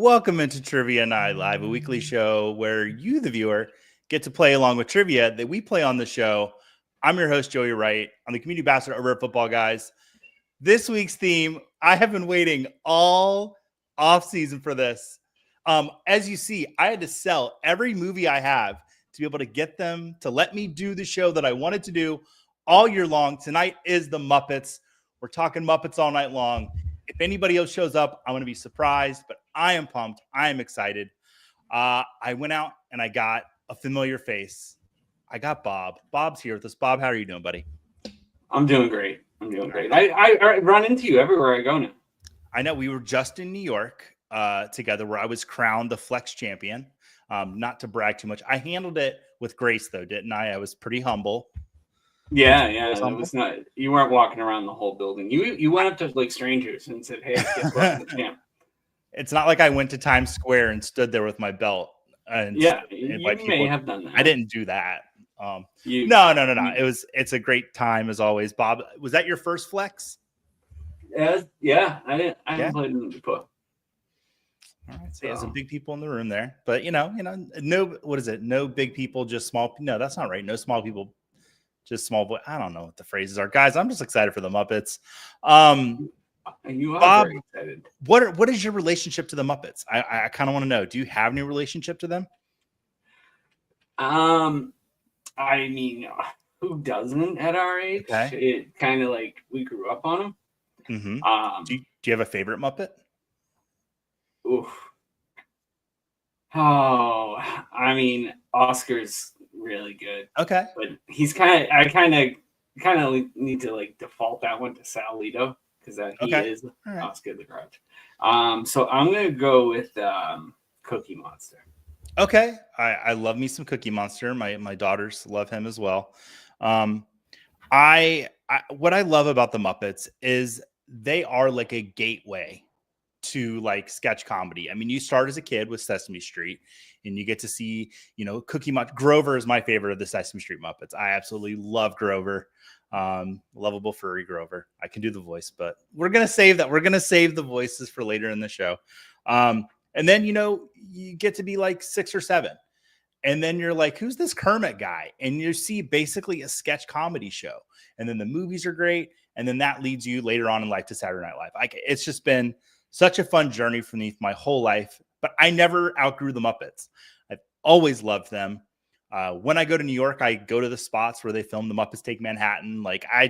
Welcome into Trivia Night Live, a weekly show where you, the viewer, get to play along with trivia that we play on the show. I'm your host, Joey Wright. I'm the community ambassador over at Football Guys. This week's theme, I have been waiting all off-season for this. As you see, I had to sell every movie I have to be able to get them to let me do the show that I wanted to do all year long. Tonight is the Muppets. We're talking Muppets all night long. If anybody else shows up, I'm going to be surprised, but I am pumped. I am excited. I went out and I got a familiar face. I got Bob. Bob's here with us. Bob, how are you doing, buddy? I'm doing great. I run into you everywhere I go now. I know. We were just in New York together where I was crowned the Flex champion. Not to brag too much. I handled it with grace, though, didn't I? I was pretty humble. Yeah. It was not. You weren't walking around the whole building. You went up to like strangers and said, "Hey, guess what? I'm the champ." It's not like I went to Times Square and stood there with my belt. And you may have done that. I didn't do that. No. It's a great time as always. Bob, was that your first Flex? Yeah. I haven't played in it before. All right, so some big people in the room there, but no, what is it? No big people, just small. No, that's not right. No small people, just small boy. I don't know what the phrases are, guys. I'm just excited for the Muppets. You are Bob, very excited. What is your relationship to the Muppets? I kind of want to know. Do you have any relationship to them? I mean, who doesn't at our age? Okay. It kind of like we grew up on them. Mm-hmm. Do you have a favorite Muppet? Oof. Oh, I mean, Oscar's really good. Okay. But he's I kind of need to like default that one to Sal Lito because he is Oscar the Grouch. So I'm gonna go with Cookie Monster. Okay. I love me some Cookie Monster. My daughters love him as well. What I love about the Muppets is they are like a gateway to like sketch comedy. I mean, you start as a kid with Sesame Street and you get to see, Cookie Monster. Grover is my favorite of the Sesame Street Muppets. I absolutely love Grover. Lovable furry Grover. I can do the voice, but we're going to save that. We're going to save the voices for later in the show. And then, you get to be like 6 or 7. And then you're like, who's this Kermit guy? And you see basically a sketch comedy show. And then the movies are great. And then that leads you later on in life to Saturday Night Live. It's just been such a fun journey for me my whole life. But I never outgrew the Muppets. I've always loved them. When I go to New York, I go to the spots where they film the Muppets Take Manhattan. Like, I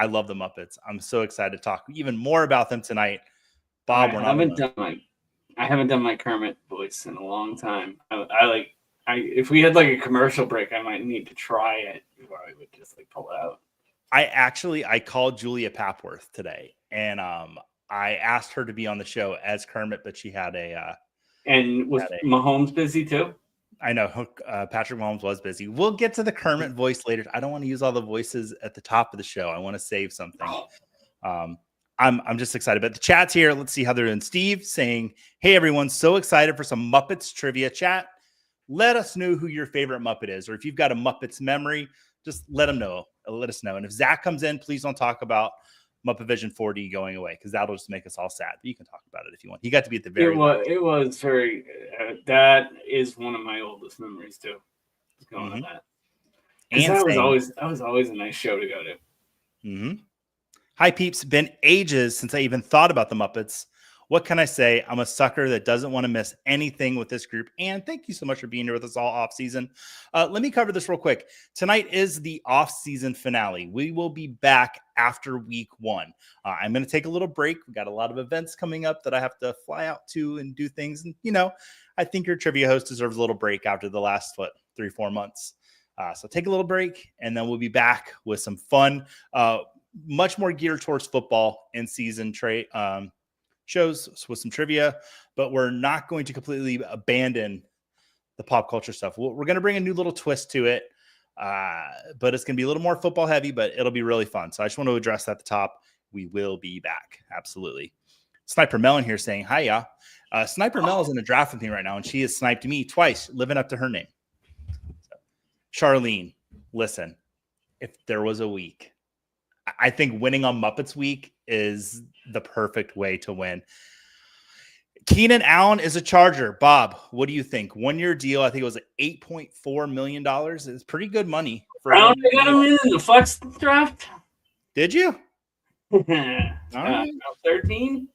love the Muppets. I'm so excited to talk even more about them tonight. Bob, I haven't done my Kermit voice in a long time. If we had like a commercial break, I might need to try it before I would just like pull it out. I called Julia Papworth today, and I asked her to be on the show as Kermit, but she had and was Mahomes busy too? I know Patrick Mahomes was busy. We'll get to the Kermit voice later. I don't want to use all the voices at the top of the show. I want to save something. I'm just excited. But the chat's here. Let's see how they're doing. Steve saying, "Hey everyone, so excited for some Muppets trivia." Chat, let us know who your favorite Muppet is, or if you've got a Muppets memory, just let us know. And if Zach comes in, please don't talk about Muppet Vision 4D going away, because that'll just make us all sad. But you can talk about it if you want. He got to be at the very end. It was very that is one of my oldest memories too. Going on that. And that was always a nice show to go to. Mm-hmm. Hi peeps, been ages since I even thought about the Muppets. What can I say? I'm a sucker that doesn't want to miss anything with this group. And thank you so much for being here with us all off season. Let me cover this real quick. Tonight is the off season finale. We will be back after week 1. I'm going to take a little break. We got a lot of events coming up that I have to fly out to and do things. And, I think your trivia host deserves a little break after the last 3-4 months. So take a little break and then we'll be back with some fun, much more geared towards football in season shows with some trivia, but we're not going to completely abandon the pop culture stuff. We're going to bring a new little twist to it, but it's going to be a little more football heavy, but it'll be really fun. So I just want to address that at the top. We will be back. Absolutely. Sniper Melon here saying, hi, yeah. Sniper Mel is in a draft with me right now, and she has sniped me twice, living up to her name. So, Charlene, listen, if there was a week, I think winning on Muppets Week is the perfect way to win. Keenan Allen is a Charger. Bob, what do you think? 1 year deal. I think it was $8.4 million. It's pretty good money. I got him in the flex draft. Did you? Round 13.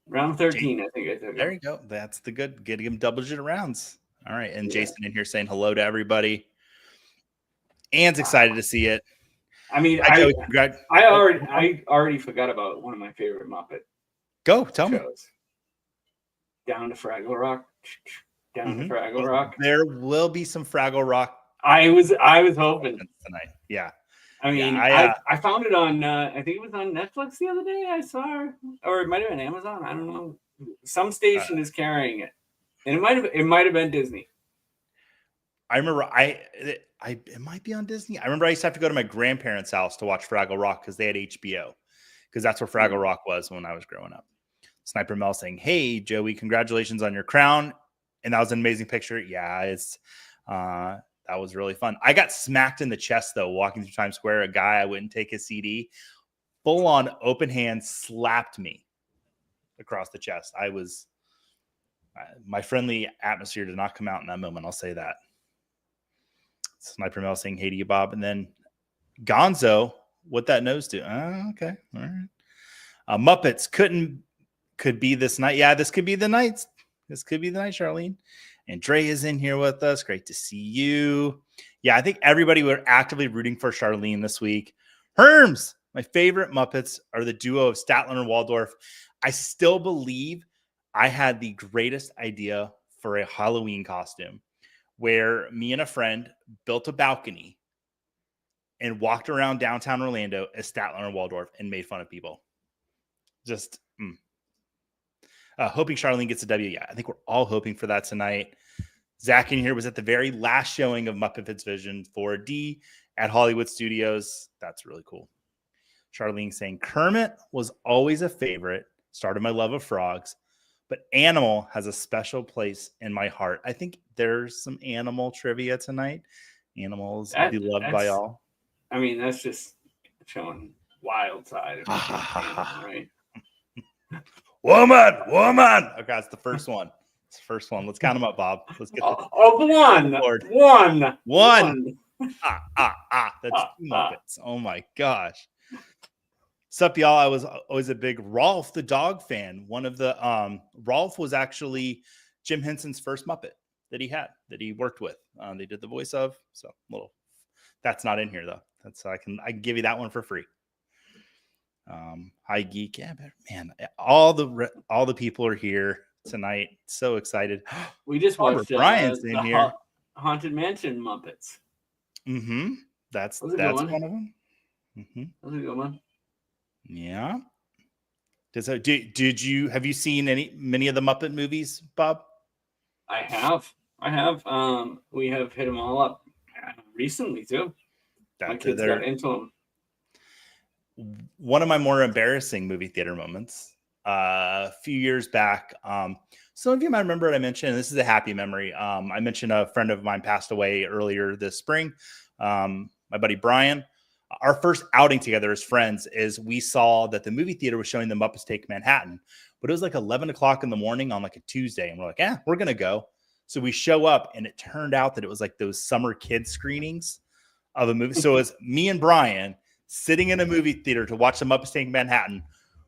Round 13, I think I took him. There you go. That's the good. Getting him double-digit rounds. All right. And Jason in here saying hello to everybody. Ann's excited to see it. I mean, I already forgot about one of my favorite Muppet. Go, tell me. Down to Fraggle Rock. Down to Fraggle Rock. There will be some Fraggle Rock. I was hoping tonight. Yeah. I mean, I found it on. I think it was on Netflix the other day. I saw, or it might have been Amazon. I don't know. Some station is carrying it, and it might have been Disney. I remember it might be on Disney. I remember I used to have to go to my grandparents' house to watch Fraggle Rock because they had HBO, because that's where Fraggle Rock was when I was growing up. Sniper Mel saying, "Hey Joey, congratulations on your crown," and that was an amazing picture. Yeah, it's that was really fun. I got smacked in the chest though walking through Times Square. A guy, I wouldn't take his CD, full on open hand slapped me across the chest. I was my friendly atmosphere did not come out in that moment. I'll say that. Sniper Mel saying, "Hey to you, Bob," and then Gonzo, what that nose do? Okay, all right. Muppets could be this night. Yeah, this could be the night. This could be the night, Charlene. And Dre is in here with us. Great to see you. Yeah, I think everybody were actively rooting for Charlene this week. Herms, my favorite Muppets are the duo of Statler and Waldorf. I still believe I had the greatest idea for a Halloween costume where me and a friend built a balcony and walked around downtown Orlando as Statler and Waldorf and made fun of people. Just hoping Charlene gets a W. Yeah, I think we're all hoping for that tonight. Zach in here was at the very last showing of Muppets Vision 4D at Hollywood Studios. That's really cool. Charlene saying, Kermit was always a favorite, started my love of frogs, but Animal has a special place in my heart. I think there's some Animal trivia tonight. Animals beloved by all. I mean, that's just showing wild side of Animal, right? Woman. Okay, that's the first one. It's the first one. Let's count them up, Bob. Let's get one. That's two Muppets. Oh my gosh. Sup, y'all? I was always a big Rolf the dog fan. One of the Rolf was actually Jim Henson's first Muppet that he worked with. They did the voice of. So that's not in here though. That's I can give you that one for free. Hi geek. Yeah, but man, all the people are here tonight. So excited. We just watched Brian's in here. Haunted Mansion Muppets. That's one of them. That was a good one. Yeah. Have you seen many of the Muppet movies, Bob? I have. We have hit them all up recently too. My kids got into them. One of my more embarrassing movie theater moments a few years back. Some of you might remember what I mentioned. This is a happy memory. I mentioned a friend of mine passed away earlier this spring. My buddy Brian. Our first outing together as friends is we saw that the movie theater was showing the Muppets Take Manhattan, but it was like 11 o'clock in the morning on like a Tuesday. And we're like, we're going to go. So we show up and it turned out that it was like those summer kids screenings of a movie. So it was me and Brian sitting in a movie theater to watch the Muppets Take Manhattan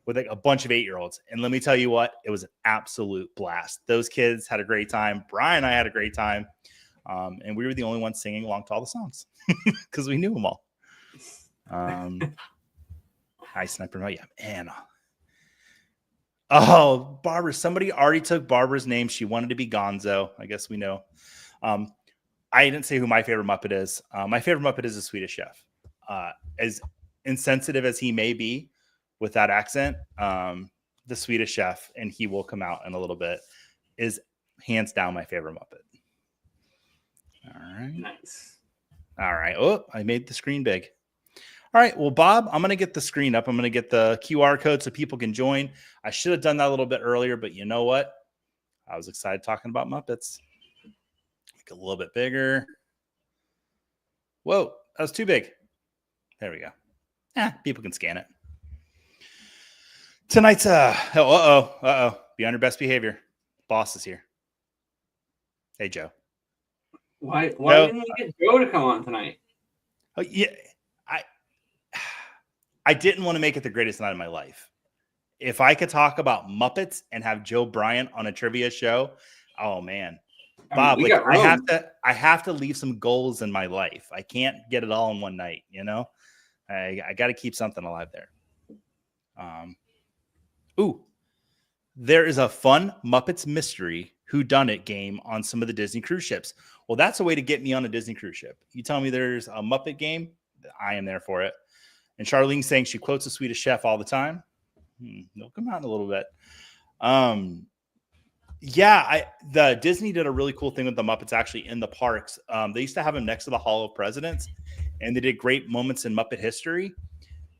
with like a bunch of 8-year-olds. And let me tell you what, it was an absolute blast. Those kids had a great time. Brian and I had a great time. And we were the only ones singing along to all the songs because we knew them all. Hi, Sniper. Yeah, man. Oh, Barbara. Somebody already took Barbara's name. She wanted to be Gonzo. I guess we know. I didn't say who my favorite Muppet is. My favorite Muppet is the Swedish Chef. As insensitive as he may be with that accent, the Swedish Chef, and he will come out in a little bit, is hands down my favorite Muppet. All right. Nice. All right. Oh, I made the screen big. All right. Well, Bob, I'm going to get the screen up. I'm going to get the QR code so people can join. I should have done that a little bit earlier, but you know what? I was excited talking about Muppets. Make it a little bit bigger. Whoa, that was too big. There we go. People can scan it. Tonight's be on your best behavior. Boss is here. Hey, Joe. Why didn't we get Joe to come on tonight? Oh, yeah, I didn't want to make it the greatest night of my life. If I could talk about Muppets and have Joe Bryant on a trivia show, oh man, Bob, I have to leave some goals in my life. I can't get it all in one night. You know, I got to keep something alive there. There is a fun Muppets mystery whodunit game on some of the Disney cruise ships. Well, that's a way to get me on a Disney cruise ship. You tell me there's a Muppet game, I am there for it. And Charlene's saying she quotes a Swedish chef all the time. They'll come out in a little bit. The Disney did a really cool thing with the Muppets actually in the parks. They used to have them next to the Hall of Presidents, and they did great moments in Muppet history.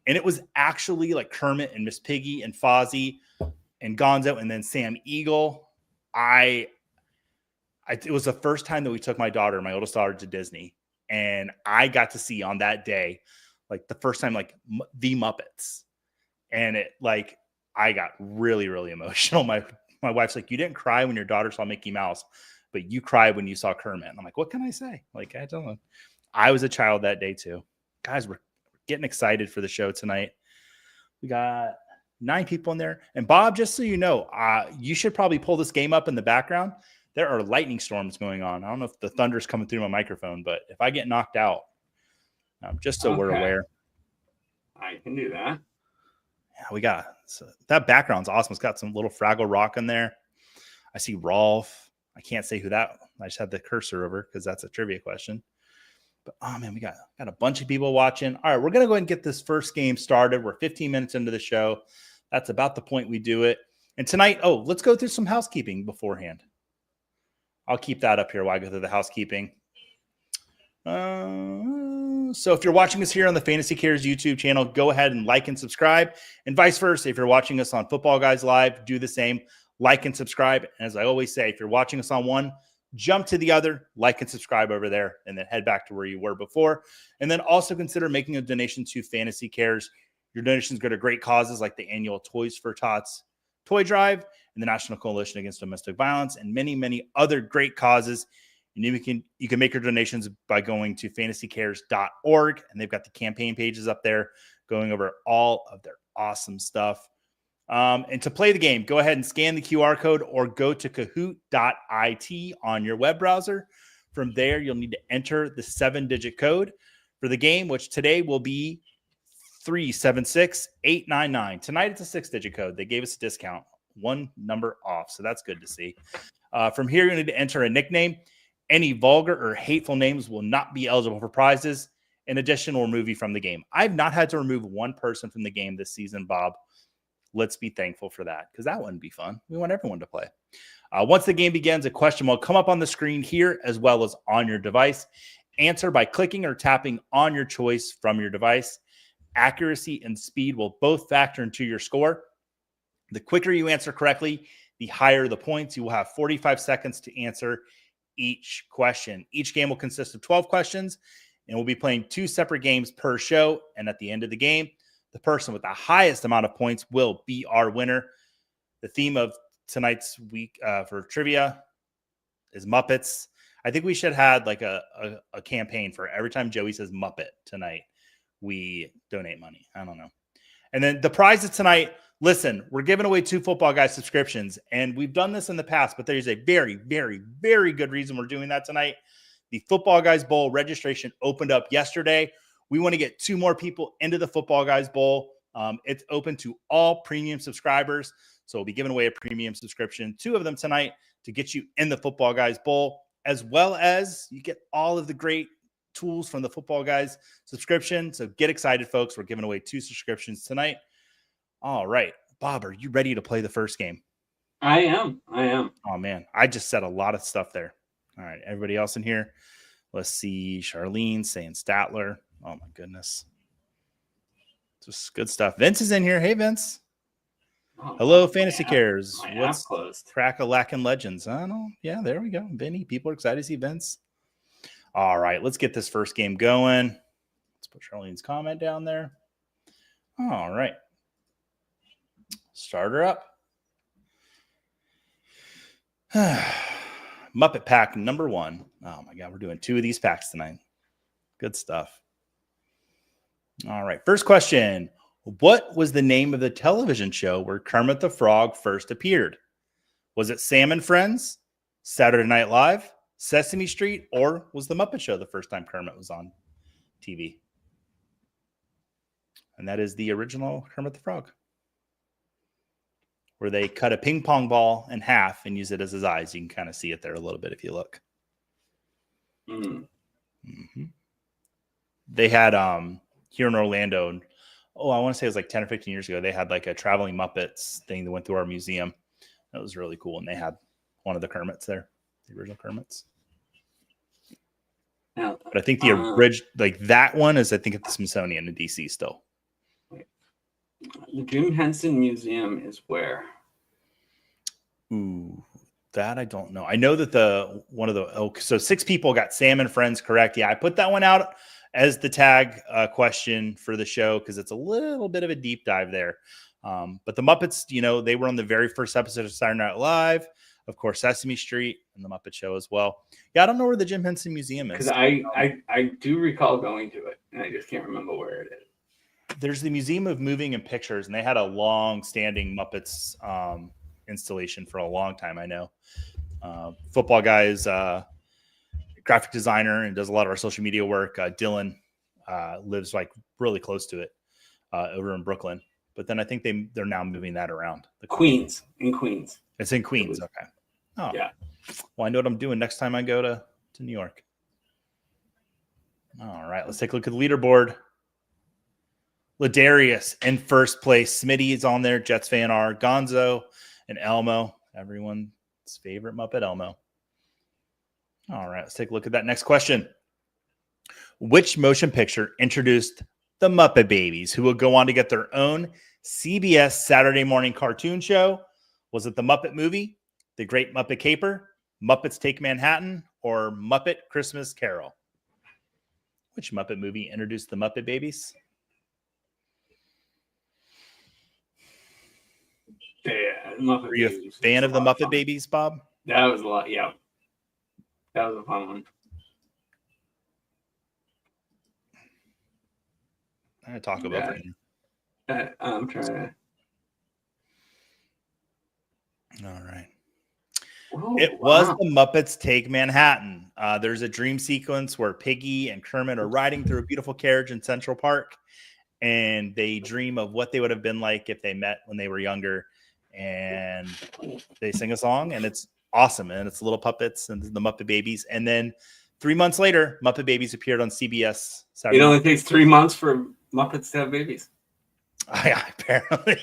And it was actually like Kermit and Miss Piggy and Fozzie and Gonzo and then Sam Eagle. It was the first time that we took my oldest daughter, to Disney, and I got to see on that day, like the first time, like the Muppets, and I got really, really emotional. My wife's like, you didn't cry when your daughter saw Mickey Mouse, but you cried when you saw Kermit. And I'm like, what can I say? Like, I don't know. I was a child that day too. Guys, we're getting excited for the show tonight. We got 9 people in there. And Bob, just so you know, you should probably pull this game up in the background. There are lightning storms going on. I don't know if the thunder's coming through my microphone, but if I get knocked out, just so we're aware. I can do that. Yeah, that background's awesome. It's got some little Fraggle Rock in there. I see Rolf. I can't say who that. I just had the cursor over because that's a trivia question. But oh man, we got a bunch of people watching. All right, we're gonna go ahead and get this first game started. We're 15 minutes into the show. That's about the point we do it. And tonight, let's go through some housekeeping beforehand. I'll keep that up here while I go through the housekeeping. So if you're watching us here on the Fantasy Cares YouTube channel, go ahead and like and subscribe, and vice versa. If you're watching us on Football Guys Live, do the same, like and subscribe. And as I always say, if you're watching us on one, jump to the other, like and subscribe over there, and then head back to where you were before. And then also consider making a donation to Fantasy Cares. Your donations go to great causes like the annual Toys for Tots toy drive and the National Coalition Against Domestic Violence, and many, many other great causes. And you can make your donations by going to fantasycares.org, and they've got the campaign pages up there going over all of their awesome stuff. And to play the game, go ahead and scan the QR code or go to Kahoot.it on your web browser. From there, you'll need to enter the 7-digit code for the game, which today will be 376899. Tonight, it's a 6-digit code. They gave us a discount, 1 number off, so that's good to see. From here, you need to enter a nickname. Any vulgar or hateful names will not be eligible for prizes. In addition, we'll remove you from the game. I've not had to remove one person from the game this season, Bob. Let's be thankful for that, because that wouldn't be fun. We want everyone to play. Once the game begins, a question will come up on the screen here as well as on your device. Answer by clicking or tapping on your choice from your device. Accuracy and speed will both factor into your score. The quicker you answer correctly, the higher the points. You will have 45 seconds to answer each question. Each game will consist of 12 questions, and we'll be playing 2 separate games per show. And at the end of the game, the person with the highest amount of points will be our winner. The theme of tonight's week for trivia is Muppets. I think we should have like a campaign for every time Joey says Muppet tonight, we donate money. I don't know. And then the prizes tonight, listen, we're giving away 2 Football Guys subscriptions, and we've done this in the past, but there's a very, very, very good reason we're doing that tonight. The Football Guys Bowl registration opened up yesterday. We want to get 2 more people into the Football Guys Bowl. It's open to all premium subscribers, so we'll be giving away a premium subscription, 2 of them tonight, to get you in the Football Guys Bowl, as well as you get all of the great tools from the Football Guys subscription. So get excited, folks. We're giving away 2 subscriptions tonight. All right. Bob, are you ready to play the first game? I am. Oh, man. I just said a lot of stuff there. All right. Everybody else in here? Let's see. Charlene saying Statler. Oh, my goodness. Just good stuff. Vince is in here. Hey, Vince. Oh, hello, Fantasy Cares. What's closed? Crack-a-lackin' Legends? I don't know. Yeah, there we go. Vinny, people are excited to see Vince. All right, let's get this first game going. Let's put Charlene's comment down there. All right. Start her up. Muppet pack number 1. Oh my God, we're doing 2 of these packs tonight. Good stuff. All right, first question. What was the name of the television show where Kermit the Frog first appeared? Was it Sam and Friends, Saturday Night Live, Sesame Street, or was the Muppet Show the first time Kermit was on TV? And that is the original Kermit the Frog, where they cut a ping pong ball in half and use it as his eyes. You can kind of see it there a little bit if you look. Mm-hmm. They had here in Orlando, I want to say it was like 10 or 15 years ago, they had like a traveling Muppets thing that went through our museum. That was really cool. And they had one of the Kermits there, the original Kermits. Now, but I think the original, like that one is, I think, at the Smithsonian in DC still. The Jim Henson Museum is where? Ooh, that I don't know. I know that so 6 people got Sam and Friends correct. Yeah, I put that one out as the tag question for the show because it's a little bit of a deep dive there. But the Muppets, they were on the very first episode of Saturday Night Live, of course, Sesame Street, and the Muppet Show as well. Yeah, I don't know where the Jim Henson Museum is. Because I do recall going to it, and I just can't remember where it is. There's the Museum of Moving and Pictures, and they had a long-standing Muppets installation for a long time, I know. Football Guys, graphic designer, and does a lot of our social media work. Dylan lives like really close to it over in Brooklyn. But then I think they're now moving that around. In Queens. It's in Queens. Okay. Oh, yeah. Well, I know what I'm doing next time I go to New York. All right, let's take a look at the leaderboard. Ladarius in first place. Smitty is on there. Jets fan are. Gonzo and Elmo. Everyone's favorite Muppet, Elmo. All right, let's take a look at that next question. Which motion picture introduced the Muppet Babies, who will go on to get their own CBS Saturday morning cartoon show? Was it the Muppet Movie, The Great Muppet Caper, Muppets Take Manhattan, or Muppet Christmas Carol? Which Muppet movie introduced the Muppet Babies? Yeah, Muppet Were you Babies a fan of the Muppet Babies, Bob? That was a lot, yeah. That was a fun one. I had Taco Bell. I'm trying to. All right. Oh, it was the Muppets Take Manhattan. There's a dream sequence where Piggy and Kermit are riding through a beautiful carriage in Central Park, and they dream of what they would have been like if they met when they were younger, and they sing a song, and it's awesome, and it's little puppets and the Muppet Babies. And then 3 months later, Muppet Babies appeared on CBS Saturday. It only takes 3 months for Muppets to have babies. Yeah, apparently.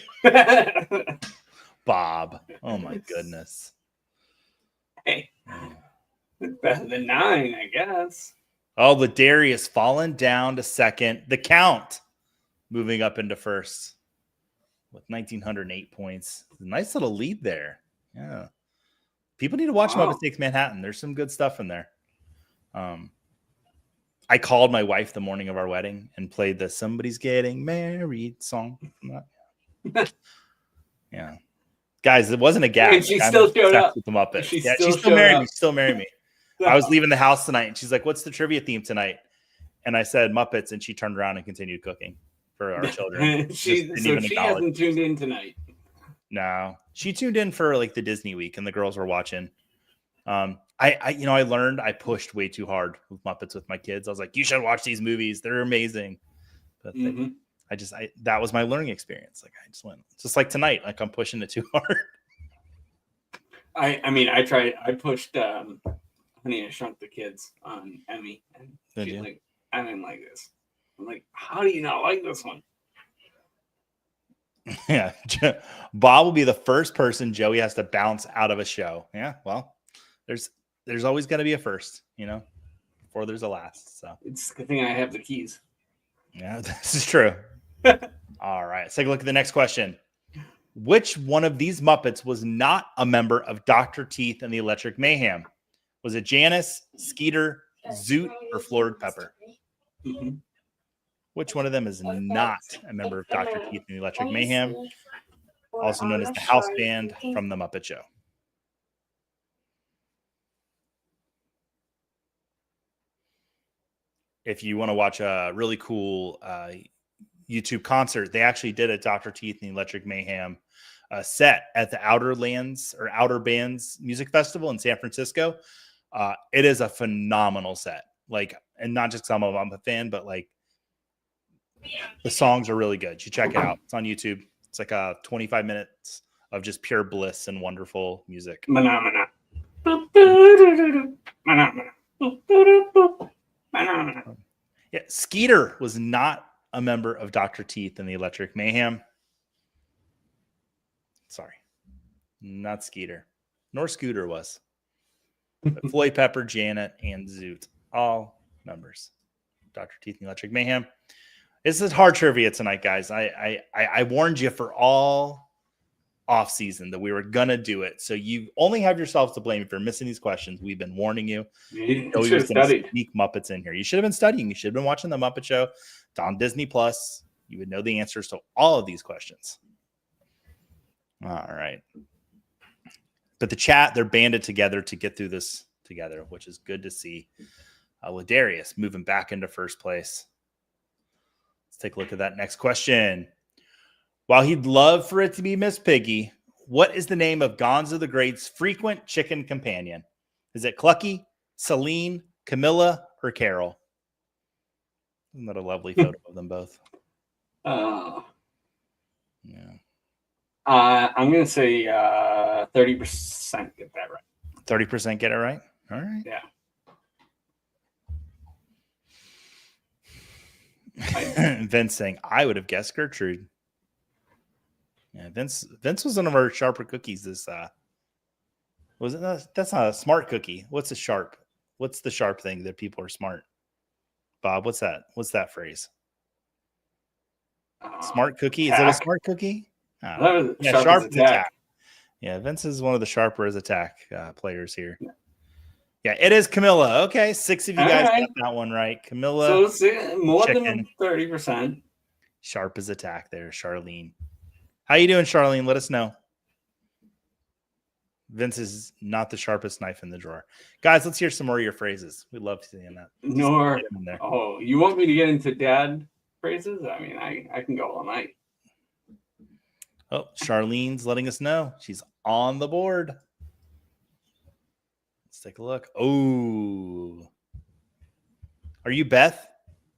Bob. Oh my goodness. Hey, it's better than 9, I guess. Oh, Ladarius falling down to second. The Count moving up into first with 1,908 points. Nice little lead there. Yeah. People need to watch Muppets Take Manhattan. There's some good stuff in there. I called my wife the morning of our wedding and played the "Somebody's Getting Married" song. Yeah, guys, it wasn't a gag. And she still showed up with the Muppets. She still married me. Still married me. I was leaving the house tonight, and she's like, "What's the trivia theme tonight?" And I said Muppets, and she turned around and continued cooking for our children. She hasn't tuned in tonight. No, she tuned in for like the Disney week, and the girls were watching. I learned I pushed way too hard with Muppets with my kids. I was like, you should watch these movies. They're amazing. But that was my learning experience. Like I just went just like tonight, like I'm pushing it too hard. I tried. I pushed Honey, I Shrunk the Kids on Emmy, and she's like, I didn't like this. I'm like, how do you not like this one? Yeah, Bob will be the first person Joey has to bounce out of a show. Yeah, well, there's always going to be a first, before there's a last. So it's a good thing I have the keys. Yeah, this is true. All right, let's take a look at the next question. Which one of these Muppets was not a member of Dr. Teeth and the Electric Mayhem? Was it Janice, Skeeter, Zoot, or Floored Pepper? also known as the house band from the Muppet Show. If you want to watch a really cool YouTube concert, they actually did a Dr. Teeth and the Electric Mayhem set at the Outer Bands Music Festival in San Francisco. It is a phenomenal set. Like, and not just some of them I'm a fan, but like the songs are really good. You check it out. It's on YouTube. It's like 25 minutes of just pure bliss and wonderful music. Yeah, Skeeter was not a member of Dr. Teeth and the Electric Mayhem. Sorry, not Skeeter, nor Scooter was. But Floyd Pepper, Janet, and Zoot, all members. Dr. Teeth and the Electric Mayhem. This is hard trivia tonight, guys. I warned you for all off season that we were gonna do it, so you only have yourselves to blame if you're missing these questions. We've been warning you. You should have studied. Sneak Muppets in here. You should have been studying. You should have been watching the Muppet Show. It's on Disney Plus. You would know the answers to all of these questions. All right, but the chat, they're banded together to get through this together, which is good to see. Ladarius moving back into first place. Let's take a look at that next question. While he'd love for it to be Miss Piggy, what is the name of Gonzo the Great's frequent chicken companion? Is it Clucky, Celine, Camilla, or Carol? Isn't that a lovely photo of them both? Yeah. I'm going to say 30% get that right. 30% get it right? All right. Yeah. Vince saying, I would have guessed Gertrude. Yeah, Vince was one of our sharper cookies. This was it? That's not a smart cookie. What's a sharp? What's the sharp thing that people are smart? Bob, what's that? What's that phrase? Smart cookie? Is it a smart cookie? Yeah, sharp as attack. Yeah, Vince is one of the sharper as attack players here. Yeah, it is Camilla. Okay, 6 of you guys got that one right. Camilla. So it's more than 30%. Sharp as attack there, Charlene. How you doing, Charlene? Let us know. Vince is not the sharpest knife in the drawer. Guys, let's hear some more of your phrases. We'd love to see that. Oh, you want me to get into dad phrases? I mean, I can go all night. Oh, Charlene's letting us know. She's on the board. Let's take a look. Oh. Are you Beth,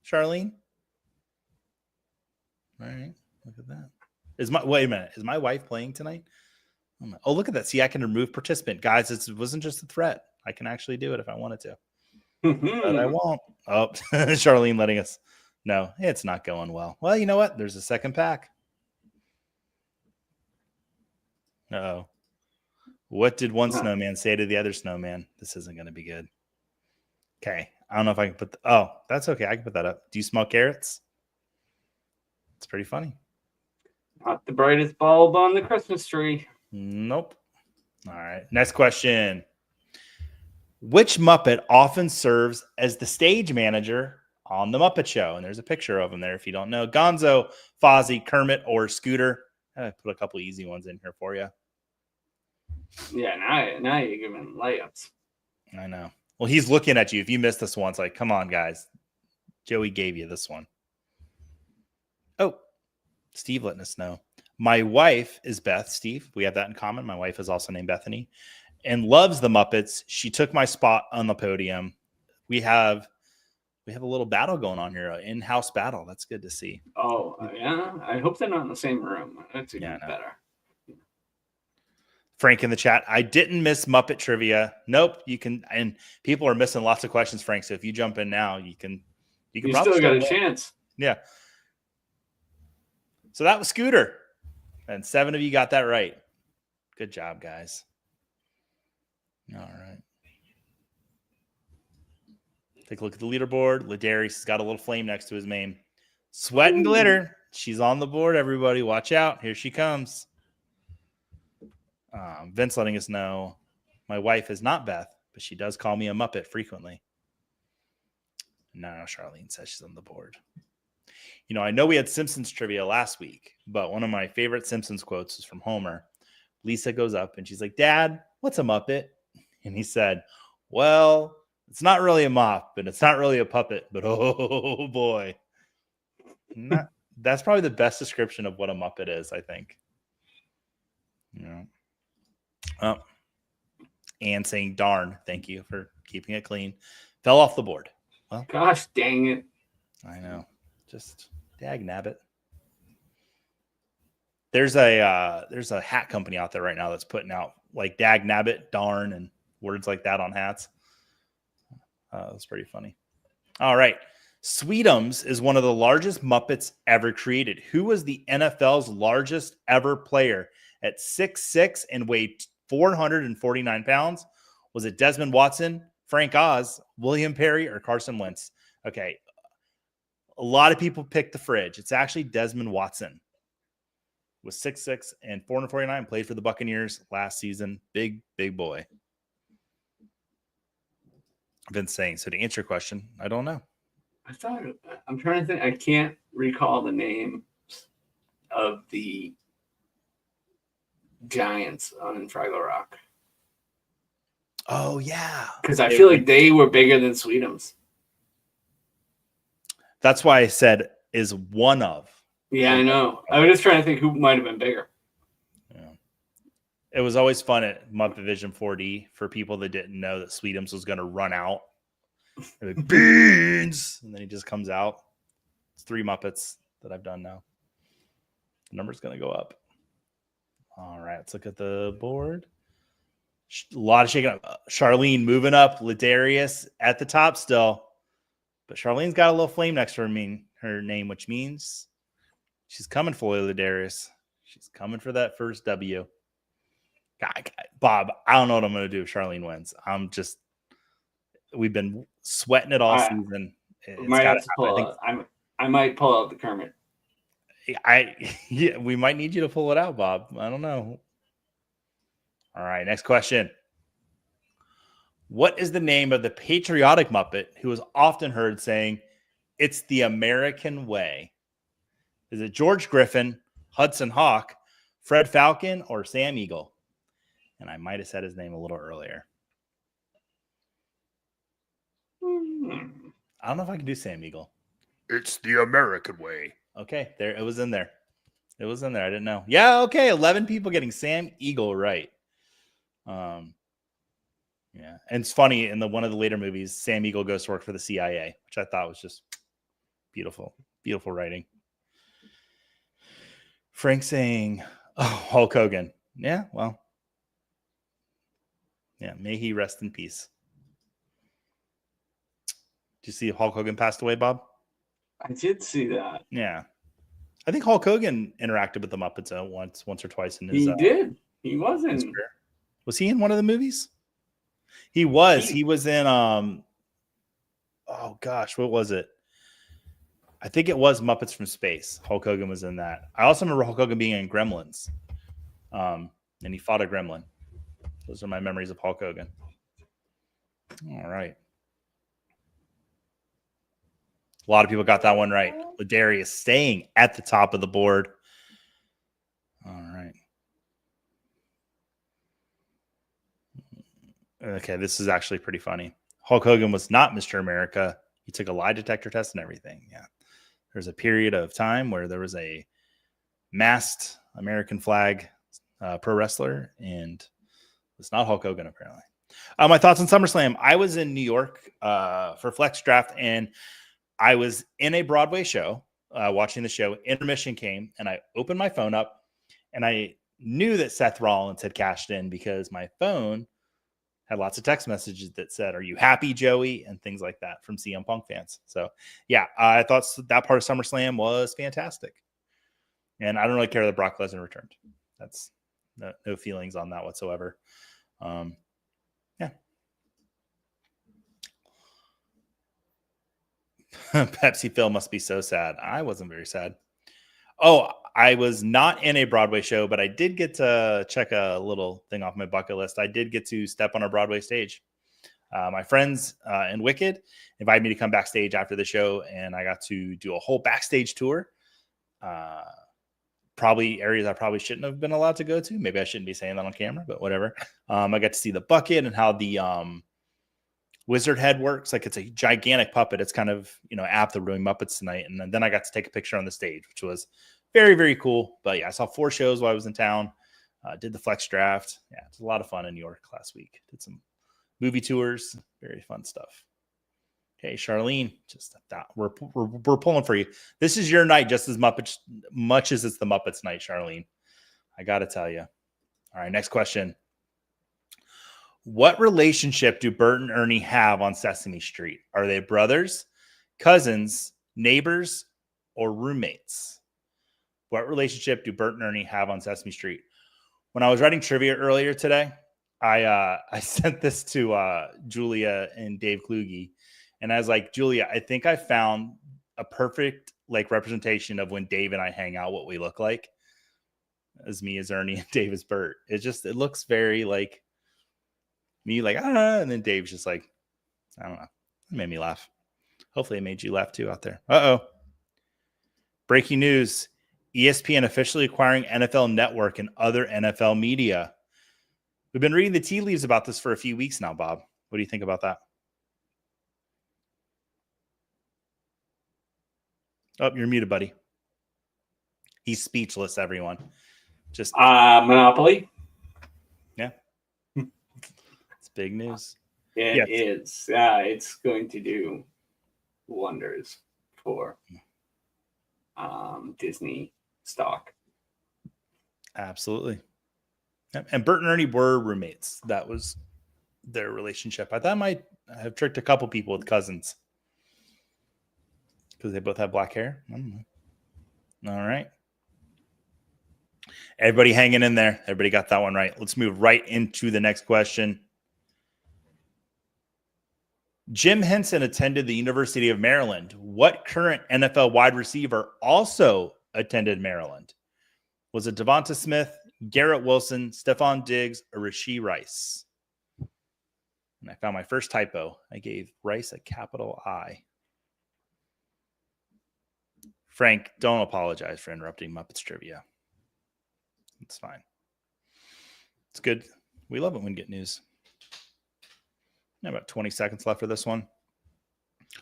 Charlene? All right. Look at that. Wait a minute. Is my wife playing tonight? Oh, look at that. See, I can remove participant. Guys, it wasn't just a threat. I can actually do it if I wanted to. But I won't. Oh, Charlene letting us know. It's not going well. Well, you know what? There's a second pack. Uh-oh. What did one snowman say to the other snowman? This isn't going to be good. Okay. I don't know if I can put that's okay. I can put that up. Do you smell carrots? It's pretty funny. Not the brightest bulb on the Christmas tree. Nope. All right. Next question. Which Muppet often serves as the stage manager on the Muppet Show? And there's a picture of him there if you don't know. Gonzo, Fozzie, Kermit, or Scooter. I put a couple easy ones in here for you. Yeah, now you're giving layups. I know. Well, he's looking at you. If you missed this one, it's like, come on, guys. Joey gave you this one. Oh, Steve letting us know. My wife is Beth, Steve. We have that in common. My wife is also named Bethany and loves the Muppets. She took my spot on the podium. We have a little battle going on here, an in-house battle. That's good to see. Oh, yeah. I hope they're not in the same room. That's even better. Frank in the chat. I didn't miss Muppet Trivia. Nope. You can, and people are missing lots of questions, Frank. So if you jump in now, you still got a chance. Yeah. So that was Scooter. And 7 of you got that right. Good job, guys. All right. Take a look at the leaderboard. Ladarius has got a little flame next to his name. Sweat and glitter. She's on the board, everybody. Watch out. Here she comes. Vince letting us know my wife is not Beth, but she does call me a Muppet frequently. No, Charlene says she's on the board. I know we had Simpsons trivia last week, but one of my favorite Simpsons quotes is from Homer. Lisa goes up and she's like, Dad, what's a Muppet? And he said, well, it's not really a mop and it's not really a puppet, but oh boy. That's probably the best description of what a Muppet is, I think. And saying darn, thank you for keeping it clean. Fell off the board. Well, gosh dang it. I know. Just dag nabbit. There's a hat company out there right now that's putting out like dag nabbit, darn, and words like that on hats. That's pretty funny. All right. Sweetums is one of the largest Muppets ever created. Who was the NFL's largest ever player at 6'6" and weighed 449 pounds? Was it Desmond Watson, Frank Oz, William Perry, or Carson Wentz? Okay. A lot of people picked the fridge. It's actually Desmond Watson. Was 6'6" and 449, played for the Buccaneers last season. Big boy. I've been saying. So to answer your question, I don't know. I'm trying to think. I can't recall the name of the Giants on Fraggle Rock. Oh, yeah. Because I feel like they were bigger than Sweetums. That's why I said is one of. Yeah, I know. I was just trying to think who might have been bigger. Yeah. It was always fun at Muppet Vision 4D for people that didn't know that Sweetums was going to run out. Like, beans! And then he just comes out. It's 3 Muppets that I've done now. The number's going to go up. All right, let's look at the board. A lot of shaking up. Charlene moving up. Ladarius at the top still. But Charlene's got a little flame next to her name, which means she's coming for you, Ladarius. She's coming for that first W. God, Bob, I don't know what I'm going to do if Charlene wins. We've been sweating it all season. I might pull out the Kermit. We might need you to pull it out, Bob. I don't know. All right, next question. What is the name of the patriotic Muppet who is often heard saying, "It's the American way"? Is it George Griffin, Hudson Hawk, Fred Falcon, or Sam Eagle? And I might have said his name a little earlier. I don't know if I can do Sam Eagle. It's the American way. Okay, there it was in there. It was in there. I didn't know. Yeah, okay. 11 people getting Sam Eagle right. Yeah, and it's funny in one of the later movies, Sam Eagle goes to work for the CIA, which I thought was just beautiful writing. Frank saying, "Oh, Hulk Hogan." Yeah, well, yeah. May he rest in peace. Did you see Hulk Hogan passed away, Bob? I did see that. Yeah, I think Hulk Hogan interacted with the Muppets once or twice in his. He did. He was in. Was he in one of the movies? He was. He was in. Oh gosh, what was it? I think it was Muppets from Space. Hulk Hogan was in that. I also remember Hulk Hogan being in Gremlins, and he fought a gremlin. Those are my memories of Hulk Hogan. All right. A lot of people got that one right. Ladarius staying at the top of the board. All right. Okay, this is actually pretty funny. Hulk Hogan was not Mr. America. He took a lie detector test and everything. Yeah. There's a period of time where there was a masked American flag pro wrestler, and it's not Hulk Hogan, apparently. My thoughts on SummerSlam. I was in New York for Flex Draft, and I was in a Broadway show, watching the show. Intermission came, and I opened my phone up, and I knew that Seth Rollins had cashed in because my phone had lots of text messages that said, "Are you happy, Joey?" and things like that from CM Punk fans. So, yeah, I thought that part of SummerSlam was fantastic. And I don't really care that Brock Lesnar returned. That's no feelings on that whatsoever. Yeah. Pepsi Phil must be so sad. I wasn't very sad. Oh, I was not in a Broadway show, but I did get to check a little thing off my bucket list. I did get to step on a Broadway stage. My friends in Wicked invited me to come backstage after the show, and I got to do a whole backstage tour. Probably areas I probably shouldn't have been allowed to go to. Maybe I shouldn't be saying that on camera, but whatever. I got to see the bucket and how the wizard head works. Like, it's a gigantic puppet. It's kind of, apt to doing Muppets Tonight. And then I got to take a picture on the stage, which was very, very cool. But yeah, I saw 4 shows while I was in town. Did the flex draft. Yeah, it was a lot of fun in New York last week. Did some movie tours. Very fun stuff. Hey, Charlene, just that we're pulling for you. This is your night just as much as it's the Muppets night, Charlene. I got to tell you. All right, next question. What relationship do Bert and Ernie have on Sesame Street? Are they brothers, cousins, neighbors, or roommates? What relationship do Bert and Ernie have on Sesame Street? When I was writing trivia earlier today, I sent this to Julia and Dave Kluge. And I was like, Julia, I think I found a perfect representation of when Dave and I hang out, what we look like. As me as Ernie and Dave as Bert. It looks very like me, and then Dave's just like, I don't know. It made me laugh. Hopefully it made you laugh too out there. Uh-oh. Breaking news. ESPN officially acquiring NFL Network and other NFL media. We've been reading the tea leaves about this for a few weeks now, Bob. What do you think about that? Oh, you're muted, buddy. He's speechless, everyone. Just Monopoly. Yeah. It's big news. It is. It's going to do wonders for Disney stock. Absolutely. And Bert and Ernie were roommates. That was their relationship. I thought I might have tricked a couple people with cousins because they both have black hair. I don't know. All right. Everybody hanging in there. Everybody got that one right. Let's move right into the next question. Jim Henson attended the University of Maryland. What current NFL wide receiver also attended Maryland? Was it Devonta Smith, Garrett Wilson, Stephon Diggs, or Rashee Rice? And I found my first typo. I gave Rice a capital I. Frank, don't apologize for interrupting Muppets Trivia. It's fine. It's good. We love it when we get news. About 20 seconds left for this one.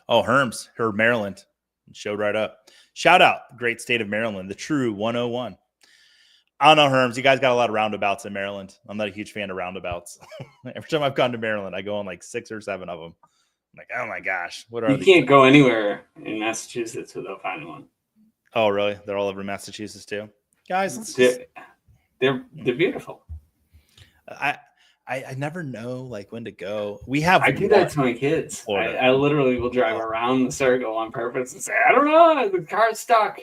Oh, Herms, Maryland. Showed right up. Shout out, great state of Maryland, the true 101. I don't know, Herms. You guys got a lot of roundabouts in Maryland. I'm not a huge fan of roundabouts. Every time I've gone to Maryland, I go on 6 or 7 of them. I'm like, oh my gosh, what are these? You can't go anywhere in Massachusetts without finding one. Oh, really? They're all over Massachusetts too, guys. They're beautiful. I never know when to go. I do that to my kids. I literally will drive around the circle on purpose and say, I don't know, the car's stuck.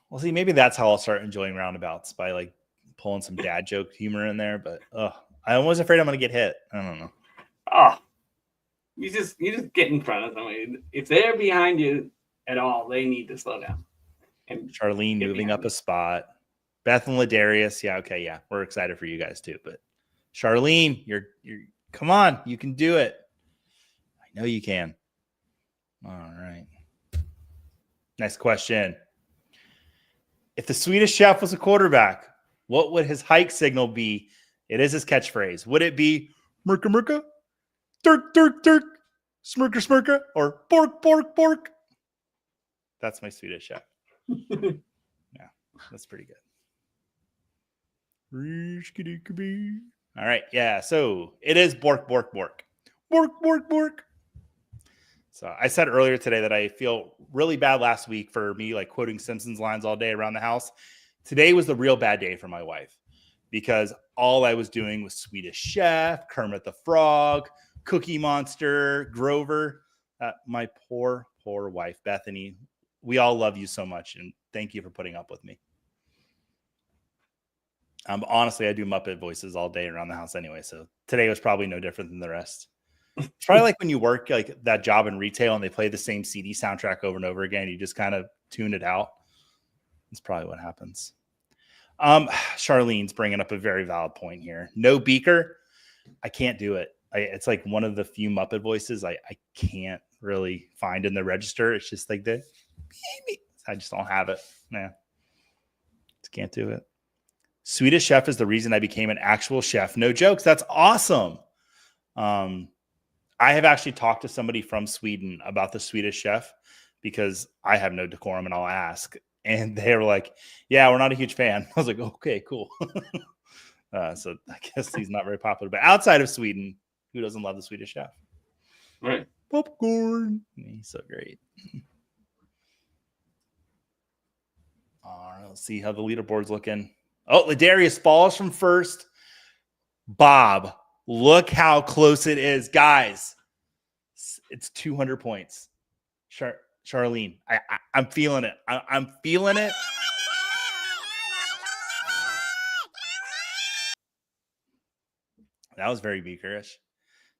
Well, see, maybe that's how I'll start enjoying roundabouts, by pulling some dad joke humor in there. But I'm always afraid I'm going to get hit. I don't know. Oh, you just get in front of them. If they're behind you at all, they need to slow down. And Charlene moving up a spot. Beth and Ladarius. Yeah. Okay. Yeah. We're excited for you guys too, but Charlene, you're come on. You can do it. I know you can. All right. Next question. If the Swedish chef was a quarterback, what would his hike signal be? It is his catchphrase. Would it be Merka Merka, Dirk Dirk Dirk, Smirka Smirka, or Bork Bork Bork? That's my Swedish chef. Yeah, that's pretty good. All right, yeah. So it is Bork Bork Bork, Bork Bork Bork. So I said earlier today that I feel really bad last week for me quoting Simpsons lines all day around the house. Today was the real bad day for my wife because all I was doing was Swedish Chef, Kermit the Frog, Cookie Monster, Grover. My poor wife, Bethany. We all love you so much, and thank you for putting up with me. Honestly, I do Muppet voices all day around the house anyway, so today was probably no different than the rest. It's probably when you work that job in retail and they play the same CD soundtrack over and over again. You just kind of tune it out. That's probably what happens. Charlene's bringing up a very valid point here. No beaker. I can't do it. it's like one of the few Muppet voices I can't really find in the register. It's just like the I just don't have it. Nah. Just can't do it. Swedish chef is the reason I became an actual chef. No jokes. That's awesome. I have actually talked to somebody from Sweden about the Swedish chef because I have no decorum and I'll ask. And they were like, yeah, we're not a huge fan. I was like, okay, cool. So I guess he's not very popular. But outside of Sweden, who doesn't love the Swedish chef? Right. Popcorn. He's so great. All right, let's see how the leaderboard's looking. Oh, Ladarius falls from first. Bob, look how close it is. Guys, it's 200 points. Charlene, I'm feeling it. I'm feeling it. That was very beakerish.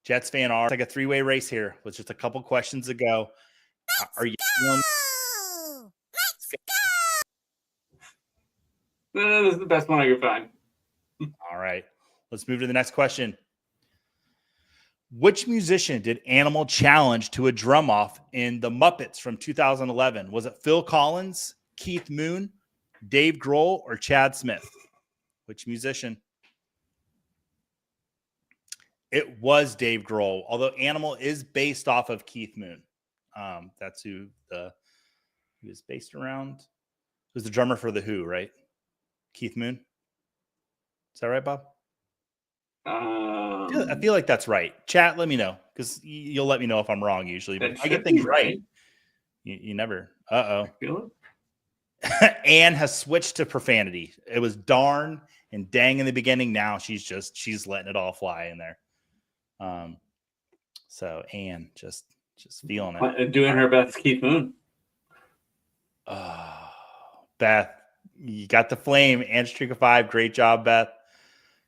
Jets fan R. It's like a three-way race here with just a couple questions to go. Are you feeling? This is the best one I could find. All right. Let's move to the next question. Which musician did Animal challenge to a drum off in The Muppets from 2011? Was it Phil Collins, Keith Moon, Dave Grohl, or Chad Smith? Which musician? It was Dave Grohl, although Animal is based off of Keith Moon. That's who he was based around. He was the drummer for The Who, right? Keith Moon. Is that right, Bob? I feel like that's right. Chat, let me know because you'll let me know if I'm wrong usually. But I get things right. You never. Anne has switched to profanity. It was darn and dang in the beginning. Now she's letting it all fly in there. So Anne just feeling it. Doing her best, Keith Moon. Beth, you got the flame. Anne Streak of 5. Great job, Beth.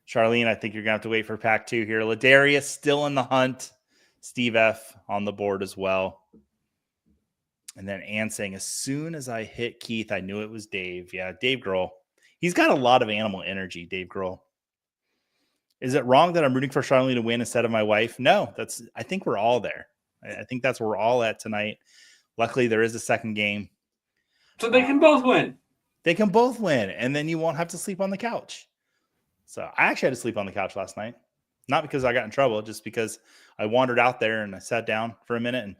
Charlene, I think you're going to have to wait for pack 2 here. Ladarius still in the hunt. Steve F. on the board as well. And then Ann saying, as soon as I hit Keith, I knew it was Dave. Yeah, Dave Grohl. He's got a lot of animal energy, Dave Grohl. Is it wrong that I'm rooting for Charlene to win instead of my wife? No, I think we're all there. I think that's where we're all at tonight. Luckily, there is a second game. So they can both win. They can both win, and then you won't have to sleep on the couch. So I actually had to sleep on the couch last night. Not because I got in trouble, just because I wandered out there and I sat down for a minute and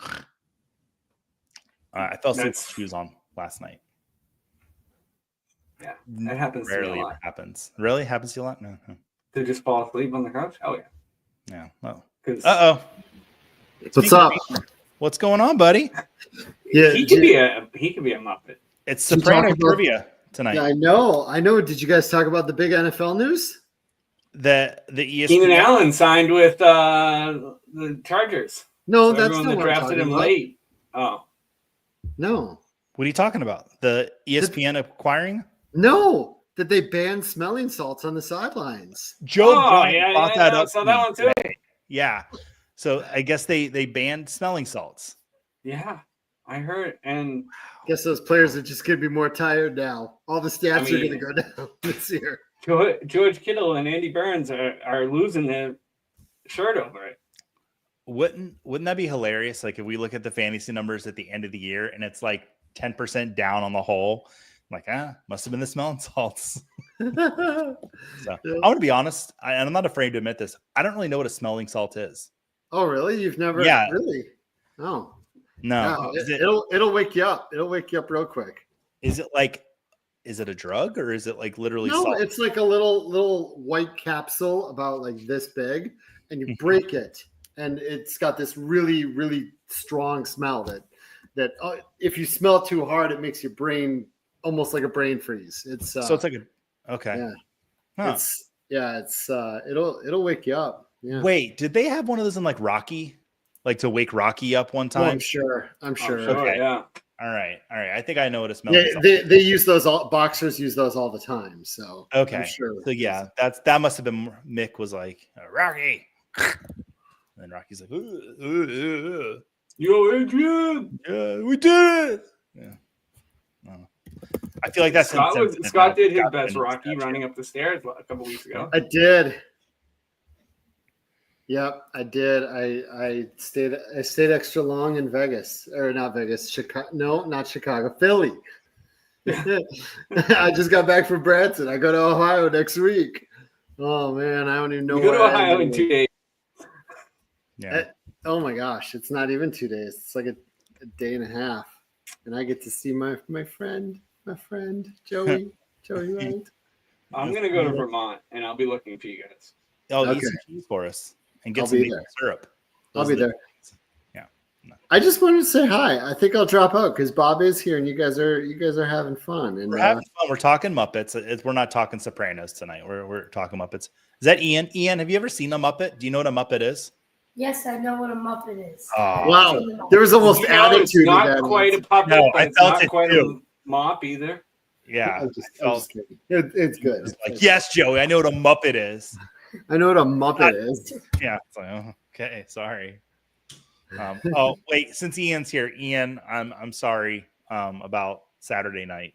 I fell asleep with shoes on last night. Yeah, that happens to me a lot. Happens. Really? Happens to you a lot? No. To just fall asleep on the couch? Oh, yeah. Yeah. Well. Uh-oh. What's up? What's going on, buddy? Yeah, he could be a Muppet. It's Soprano Trivia tonight. Yeah, I know. Did you guys talk about the big NFL news? The ESPN. Keenan Allen signed with the Chargers. No, so that's not what that drafted him late. Oh. No. What are you talking about? The ESPN acquiring? No, that they banned smelling salts on the sidelines. Joe brought that up. So that one too. Yeah. So I guess they banned smelling salts. Yeah, I heard. And I guess those players are just going to be more tired now. All the stats are going to go down this year. George Kittle and Andy Burns are losing their shirt over it. Wouldn't that be hilarious? Like if we look at the fantasy numbers at the end of the year and it's like 10% down on the whole, I'm like, must have been the smelling salts. So I want to be honest, and I'm not afraid to admit this. I don't really know what a smelling salt is. Oh, really? You've never? Yeah. Really? Oh. No. It'll wake you up. It'll wake you up real quick. Is it a drug or is it like literally No, salt? it's like a little white capsule about like this big, and you break it, and it's got this really, really strong smell that if you smell too hard, it makes your brain almost like a brain freeze. It's so it's like okay. Yeah. Huh. It'll wake you up. Yeah. Wait, did they have one of those in like Rocky? Like to wake Rocky up one time? Oh, I'm sure. Okay. Yeah. All right. I think I know what a smell is. They use those boxers use those all the time. So okay. I'm sure. So yeah, that must have been Mick was like Rocky. And then Rocky's like, Yo, Adrian. Yeah, we did it. Yeah. I feel like that's Scott did his best Rocky running up the stairs a couple weeks ago. I did. Yep, I did. I stayed extra long in Vegas, or not Vegas, Chicago. No, not Chicago, Philly. I just got back from Branson. I go to Ohio next week. Oh man, I don't even know. You go to where I Ohio am in 2 days. Yeah. Oh my gosh, it's not even 2 days. It's like a day and a half, and I get to see my friend Joey. Joey, right? I'm gonna go to Vermont, and I'll be looking for you guys. Oh, Okay. eat some cheese for us and get I'll some be maple there. syrup. I'll Those be are the- there. Yeah. No. I just wanted to say hi. I think I'll drop out because Bob is here, and you guys are having fun. And We're having fun. We're talking Muppets. We're not talking Sopranos tonight. We're talking Muppets. Is that Ian? Ian, have you ever seen a Muppet? Do you know what a Muppet is? Yes, I know what a Muppet is. Oh, wow, there was almost You know, attitude. it's not in that quite a answer. puppet, No, but I it's felt not it quite too. a mop either. yeah. I'm just kidding. It's good. It's like, yes, Joey, I know what a Muppet is. I know what a Muppet is. Yeah. It's like, oh, okay, sorry. Oh, wait, since Ian's here, Ian, I'm sorry about Saturday night.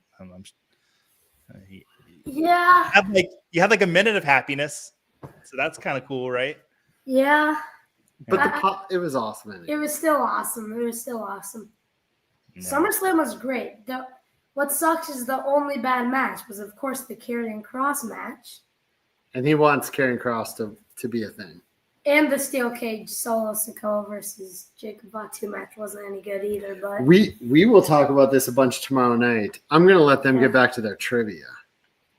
Yeah, You had like a minute of happiness, so that's kind of cool, right? yeah. But it was awesome. Anyway. It was still awesome. No. SummerSlam was great. What sucks is the only bad match was, of course, the Karrion Kross match And he wants Karrion Kross to be a thing. and the steel cage Solo Sikoa versus Jacob Fatu match wasn't any good either. But We will talk about this a bunch tomorrow night. I'm gonna let them get back to their trivia.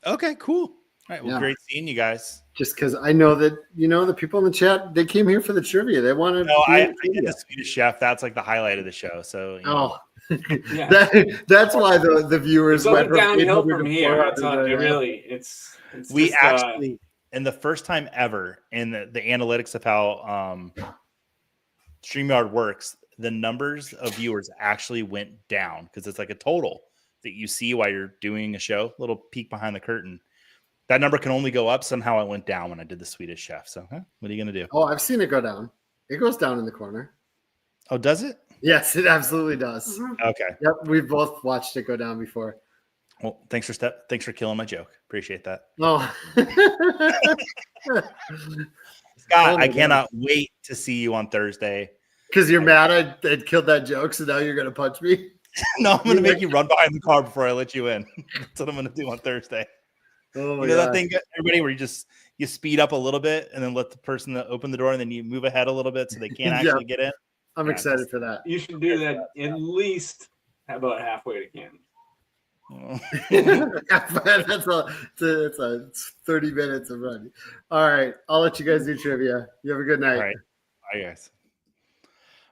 Okay, cool. All right, well, Yeah. great seeing you guys. Just because I know that the people in the chat, they came here for the trivia. They wanted. No, I hear did trivia. the Swedish Chef. That's like the highlight of the show. So, Oh, Yeah. that's why the viewers It's went only downhill 800 from to here. It's 400. not, it really. It's we just, actually, in the first time ever in the analytics of how StreamYard works, the numbers of viewers actually went down because it's like a total that you see while you're doing a show. Little peek behind the curtain. That number can only go up. Somehow it went down when I did the Swedish Chef. So, what are you going to do? Oh, I've seen it go down. It goes down in the corner. Oh, does it? Yes, it absolutely does. Mhm. Okay. Yep, we've both watched it go down before. Well, thanks for killing my joke. Appreciate that. Oh, Scott, Oh my I cannot wait to see you on Thursday. because you're mad I killed that joke, so now you're gonna punch me. No, I'm going to make you run behind the car before I let you in. That's what I'm going to do on Thursday. Oh my You know that God. thing, everybody, where you speed up a little bit and then let the person that open the door and then you move ahead a little bit so they can't Yeah. actually get in. I'm Yeah, excited for that. you should do that at least about halfway to Canton. It's 30 minutes of running. All right, I'll let you guys do trivia. You have a good night. All right. Bye, guys.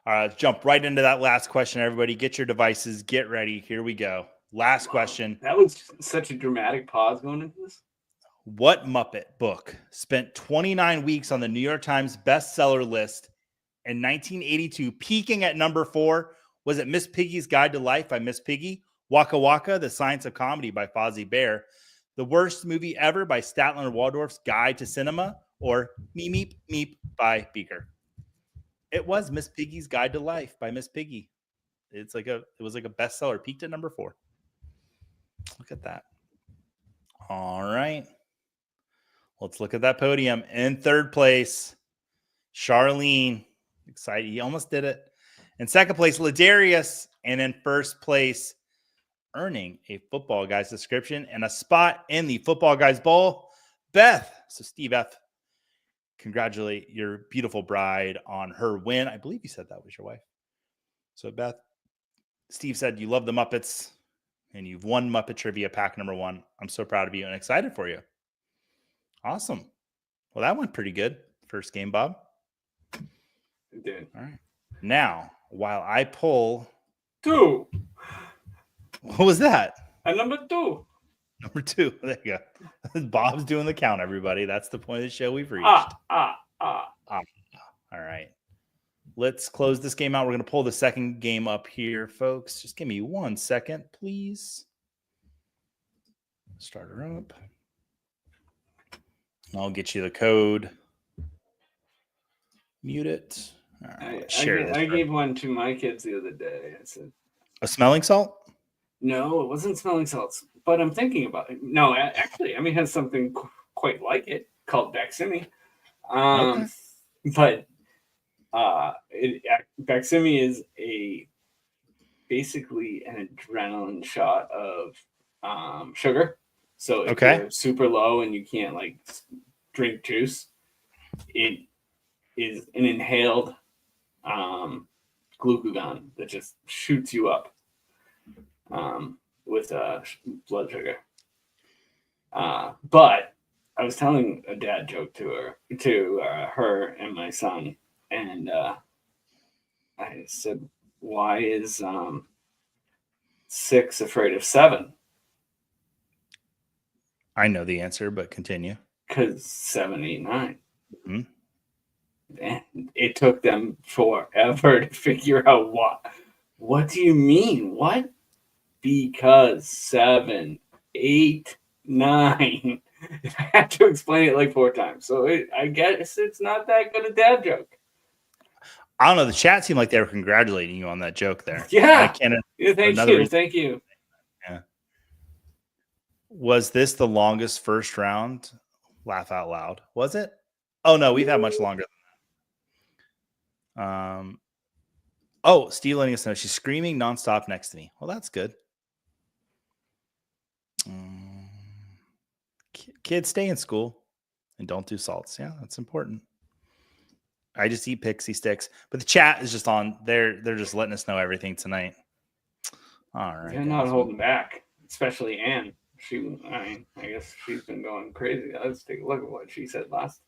All right, let's jump right into that last question. Everybody, get your devices. Get ready. Here we go. Last question. That was such a dramatic pause going into this. What Muppet book spent 29 weeks on the New York Times bestseller list in 1982, peaking at number 4? Was it Miss Piggy's Guide to Life by Miss Piggy, Waka Waka, The Science of Comedy by Fozzie Bear, The Worst Movie Ever by Statler and Waldorf's Guide to Cinema, or Meep Meep Meep by Beaker? It was Miss Piggy's Guide to Life by Miss Piggy. It was like a bestseller, peaked at number 4. Look at that. All right. Let's look at that podium. In third place, Charlene. Excited. He almost did it. In second place, Ladarius. And in first place, earning a Football Guys subscription and a spot in the Football Guys Bowl, Beth. So Steve F., congratulate your beautiful bride on her win. I believe you said that was your wife. So Beth, Steve said you love the Muppets and you've won Muppet Trivia pack number 1. I'm so proud of you and excited for you. Awesome. Well, that went pretty good. First game, Bob. It did. All right. Now, while I pull, 2. what was that? And number 2. Number 2. There you go. Bob's doing the count, everybody. That's the point of the show we've reached. All right. Let's close this game out. We're going to pull the second game up here, folks. Just give me 1 second, please. Start her up. I'll get you the code. Mute it. All right, let's share this. I gave one to my kids the other day. I said, a smelling salt? no, it wasn't smelling salts, but I'm thinking about it. No, actually, it has something quite like it called Baximi. Okay. But Baqsimi is basically an adrenaline shot of sugar. So if you're super low and you can't like drink juice, it is an inhaled glucagon that just shoots you up with blood sugar. But I was telling a dad joke to her and my son, and I said, "Why is 6 afraid of 7?" I know the answer, but continue. Because 7, 8, 9. Mm-hmm. And it took them forever to figure out what. What do you mean? What? Because 7, 8, 9. I had to explain it like 4 times. So I guess it's not that good a dad joke. I don't know. The chat seemed like they were congratulating you on that joke there. Yeah. Thank you. Yeah. Was this the longest first round? Laugh out loud. Was it? Oh no, we've had much longer than that. Oh, Steve letting us know she's screaming nonstop next to me. Well, that's good. Kids, stay in school and don't do salts. Yeah, that's important. I just eat pixie sticks, but the chat is just on. They're just letting us know everything tonight. All right, they're not holding back, especially Anne. I guess she's been going crazy. Let's take a look at what she said last.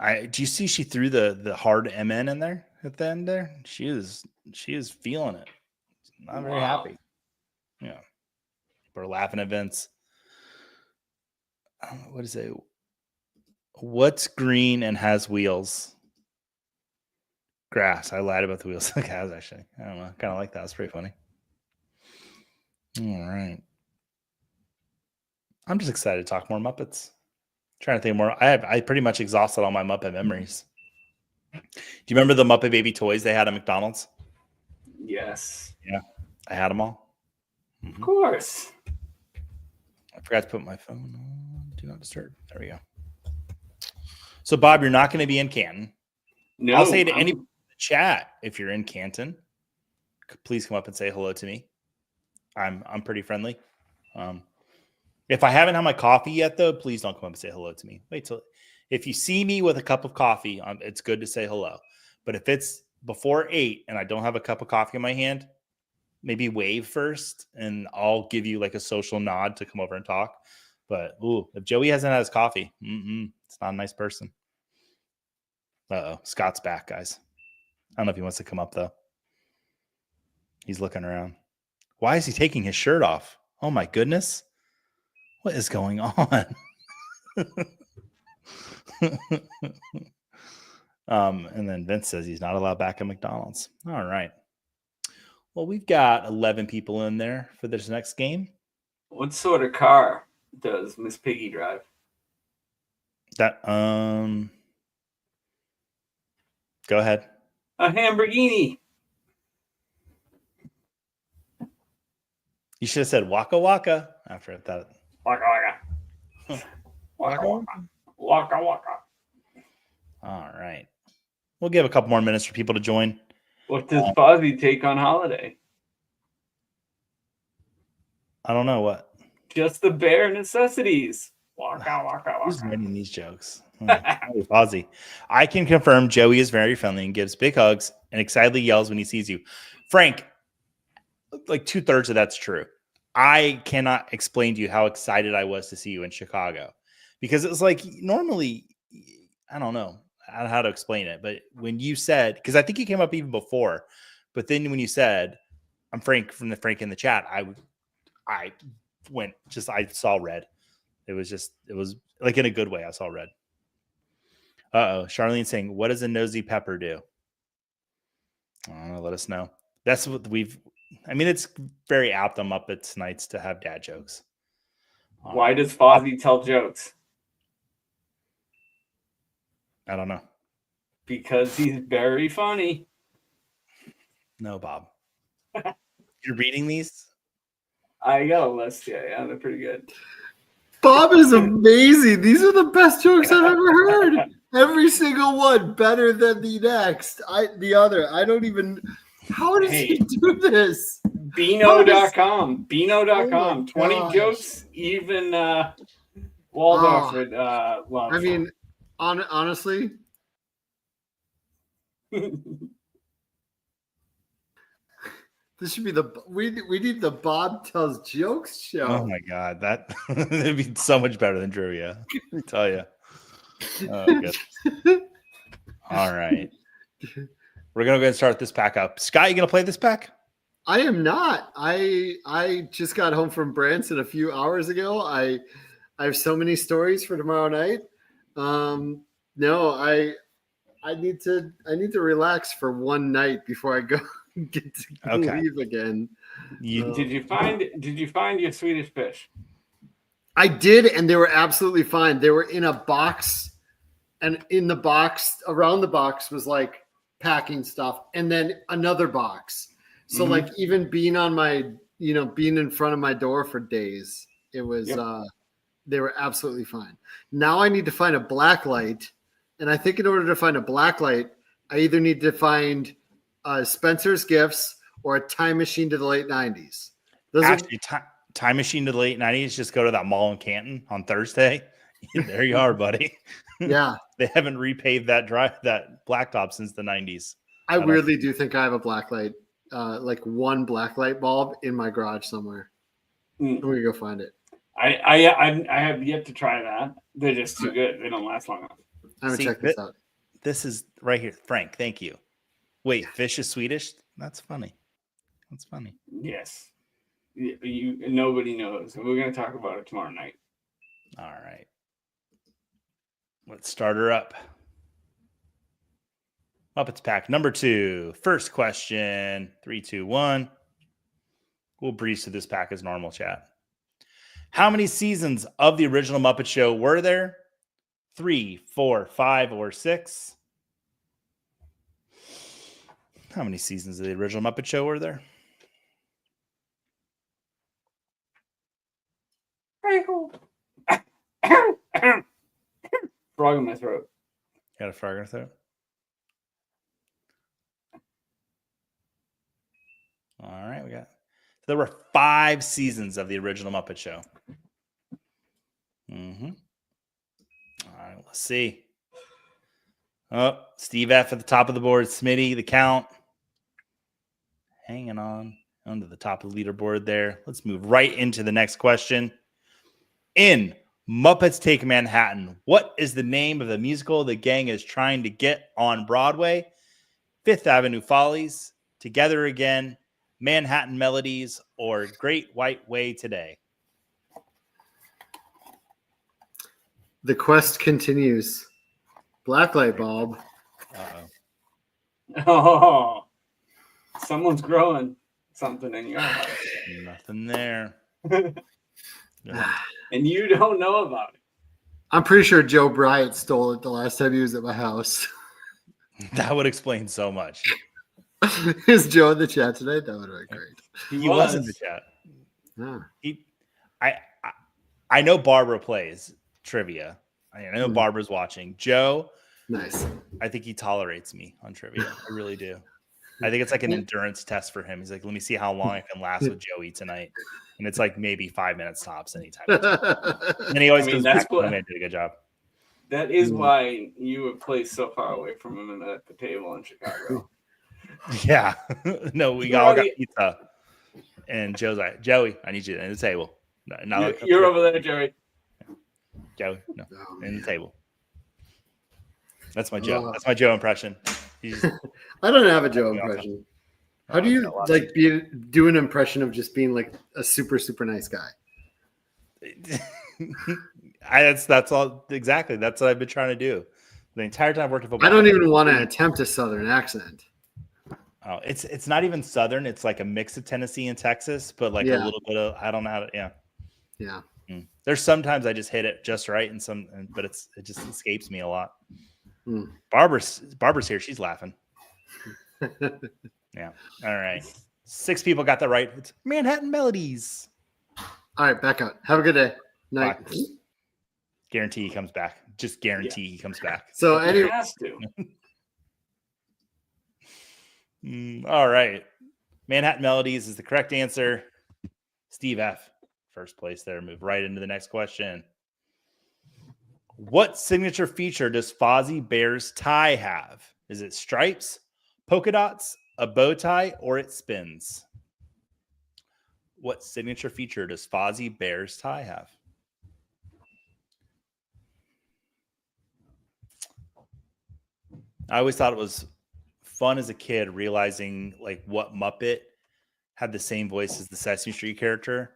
Do you see she threw the hard MN in there at the end there? She is feeling it. Not very happy. Yeah. We're laughing at Vince. What is it? What's green and has wheels? Grass. I lied about the wheels of the cows, actually. I don't know. Kind of like that. It's pretty funny. All right. I'm just excited to talk more Muppets. Trying to think more. I pretty much exhausted all my Muppet memories. Do you remember the Muppet Baby toys they had at McDonald's? Yes. Yeah. I had them all. Of course. I forgot to put my phone on. Do not disturb. There we go. So, Bob, you're not going to be in Canton. No. I'll say to any chat, if you're in Canton, please come up and say hello to me. I'm pretty friendly. If I haven't had my coffee yet, though, please don't come up and say hello to me. Wait till if you see me with a cup of coffee, it's good to say hello. But if it's before 8 and I don't have a cup of coffee in my hand, maybe wave first, and I'll give you like a social nod to come over and talk. But if Joey hasn't had his coffee, it's not a nice person. Scott's back, guys. I don't know if he wants to come up though. He's looking around. Why is he taking his shirt off? Oh my goodness. What is going on? And then Vince says he's not allowed back at McDonald's. All right. Well, we've got 11 people in there for this next game. What sort of car does Miss Piggy drive? That go ahead. A Lamborghini. You should have said Waka Waka after that. Waka Waka. Waka Waka. Waka Waka. All right. We'll give a couple more minutes for people to join. What does Fozzie take on holiday? I don't know what. Just the bare necessities. Waka Waka Waka. Who's writing these jokes? Fozzie. I can confirm Joey is very friendly and gives big hugs and excitedly yells when he sees you. Frank, like 2/3 of that's true. I cannot explain to you how excited I was to see you in Chicago, because it was like normally, I don't know how to explain it, but when you said, because I think you came up even before, but then when you said, I'm Frank from the Frank in the chat, I saw red. It was like in a good way. I saw red. Charlene saying, what does a nosy pepper do? I don't know. Let us know. That's what it's very apt on Muppets nights to have dad jokes. Why does Fozzie tell jokes? I don't know. Because he's very funny. No, Bob. You're reading these? I got a list. Yeah, they're pretty good. Bob is amazing. These are the best jokes I've ever heard. Every single one better than the next. The other. I don't even. How does he do this? Beano.com. Oh Beano.com. my 20 gosh. jokes. Even Waldorf would love. I mean, honestly, this should be we need the Bob Tells Jokes show. Oh my God, that would be so much better than trivia. Let me tell you. Oh, good. All right, we're gonna go ahead and start this pack up. Scott, you gonna play this pack? I am not. I just got home from Branson a few hours ago. I have so many stories for tomorrow night. No, I need to relax for one night before I go get to leave again. Did you find your Swedish fish? I did, and they were absolutely fine. They were in a box, and in the box, around the box was like packing stuff, and then another box. So like even being on my, being in front of my door for days, it was they were absolutely fine. Now I need to find a black light, and I think in order to find a black light, I either need to find Spencer's Gifts or a time machine to the late 90s. Actually, time machine to the late 90s, just go to that mall in Canton on Thursday. There you are, buddy. Yeah. They haven't repaved that blacktop since the 90s. I weirdly do think I have a black light, like one black light bulb in my garage somewhere. I'm going to go find it. I have yet to try that. They're just too good. They don't last long enough. I'm going to check this out. This is right here. Frank, thank you. Wait, fish is Swedish? That's funny. That's funny. Yes. Nobody knows. We're going to talk about it tomorrow night. All right. Let's start her up. Muppets pack number 2. First question. 3, 2, 1. We'll breeze through this pack as normal, chat. How many seasons of the original Muppet Show were there? 3, 4, 5, or 6? How many seasons of the original Muppet Show were there? Frog in my throat. Got a frog in your throat? All right, there were 5 seasons of the original Muppet Show. All right, let's see. Oh, Steve F at the top of the board. Smitty, the count. Hanging on to the top of the leaderboard there. Let's move right into the next question. In Muppets Take Manhattan, what is the name of the musical the gang is trying to get on Broadway? Fifth Avenue Follies, Together Again, Manhattan Melodies, or Great White Way Today? The quest continues. Blacklight bulb. Uh-oh. Oh, someone's growing something in your house. Nothing there. And you don't know about it. I'm pretty sure Joe Bryant stole it the last time he was at my house. That would explain so much. Is Joe in the chat tonight? That would have been great. He was in the chat. Yeah. I know Barbara plays trivia. I know Barbara's watching. Joe, nice. I think he tolerates me on trivia. I really do. I think it's like an endurance test for him. He's like, let me see how long I can last with Joey tonight. And it's like maybe 5 minutes tops anytime. And he always goes back to him and did a good job. That is why you were placed so far away from him at the table in Chicago. Yeah. No, we all got pizza. And Joe's like, Joey, I need you at the table. No, you're over there, Joey. Joey, no, in the table. That's my Joe. That's my Joe impression. I don't have a Joe impression. How do you do an impression of just being like a super, super nice guy? That's all exactly. That's what I've been trying to do the entire time I've worked at football. I don't even want to attempt a Southern accent. Oh, it's not even Southern. It's like a mix of Tennessee and Texas, but like a little bit of I don't know how to. Yeah. There's sometimes I just hit it just right, but it just escapes me a lot. Barbara's here. She's laughing. Yeah. All right. 6 people got that right. It's Manhattan Melodies. All right, back out. Have a good day. Night. Bye. Guarantee he comes back. Just guarantee he comes back. So It anyway, has to. All right. Manhattan Melodies is the correct answer. Steve F. First place there. Move right into the next question. What signature feature does Fozzie Bear's tie have? Is it stripes, polka dots, a bow tie, or it spins? What signature feature does Fozzie Bear's tie have? I always thought it was fun as a kid realizing like what Muppet had the same voice as the Sesame Street character.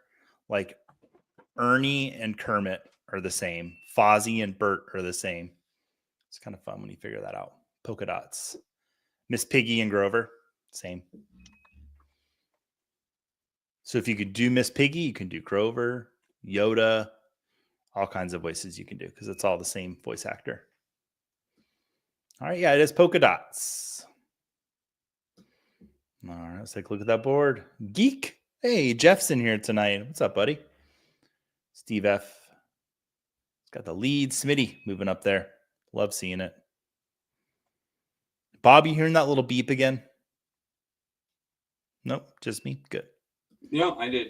Like Ernie and Kermit are the same. Fozzie and Bert are the same. It's kind of fun when you figure that out. Polka dots. Miss Piggy and Grover, same. So if you could do Miss Piggy, you can do Grover, Yoda, all kinds of voices you can do because it's all the same voice actor. All right, yeah, it is polka dots. All right, let's take a look at that board. Geek. Hey, Jeff's in here tonight. What's up, buddy? Steve F. Got the lead. Smitty moving up there. Love seeing it. Bob, you hearing that little beep again? Nope, just me. Good. No, I did.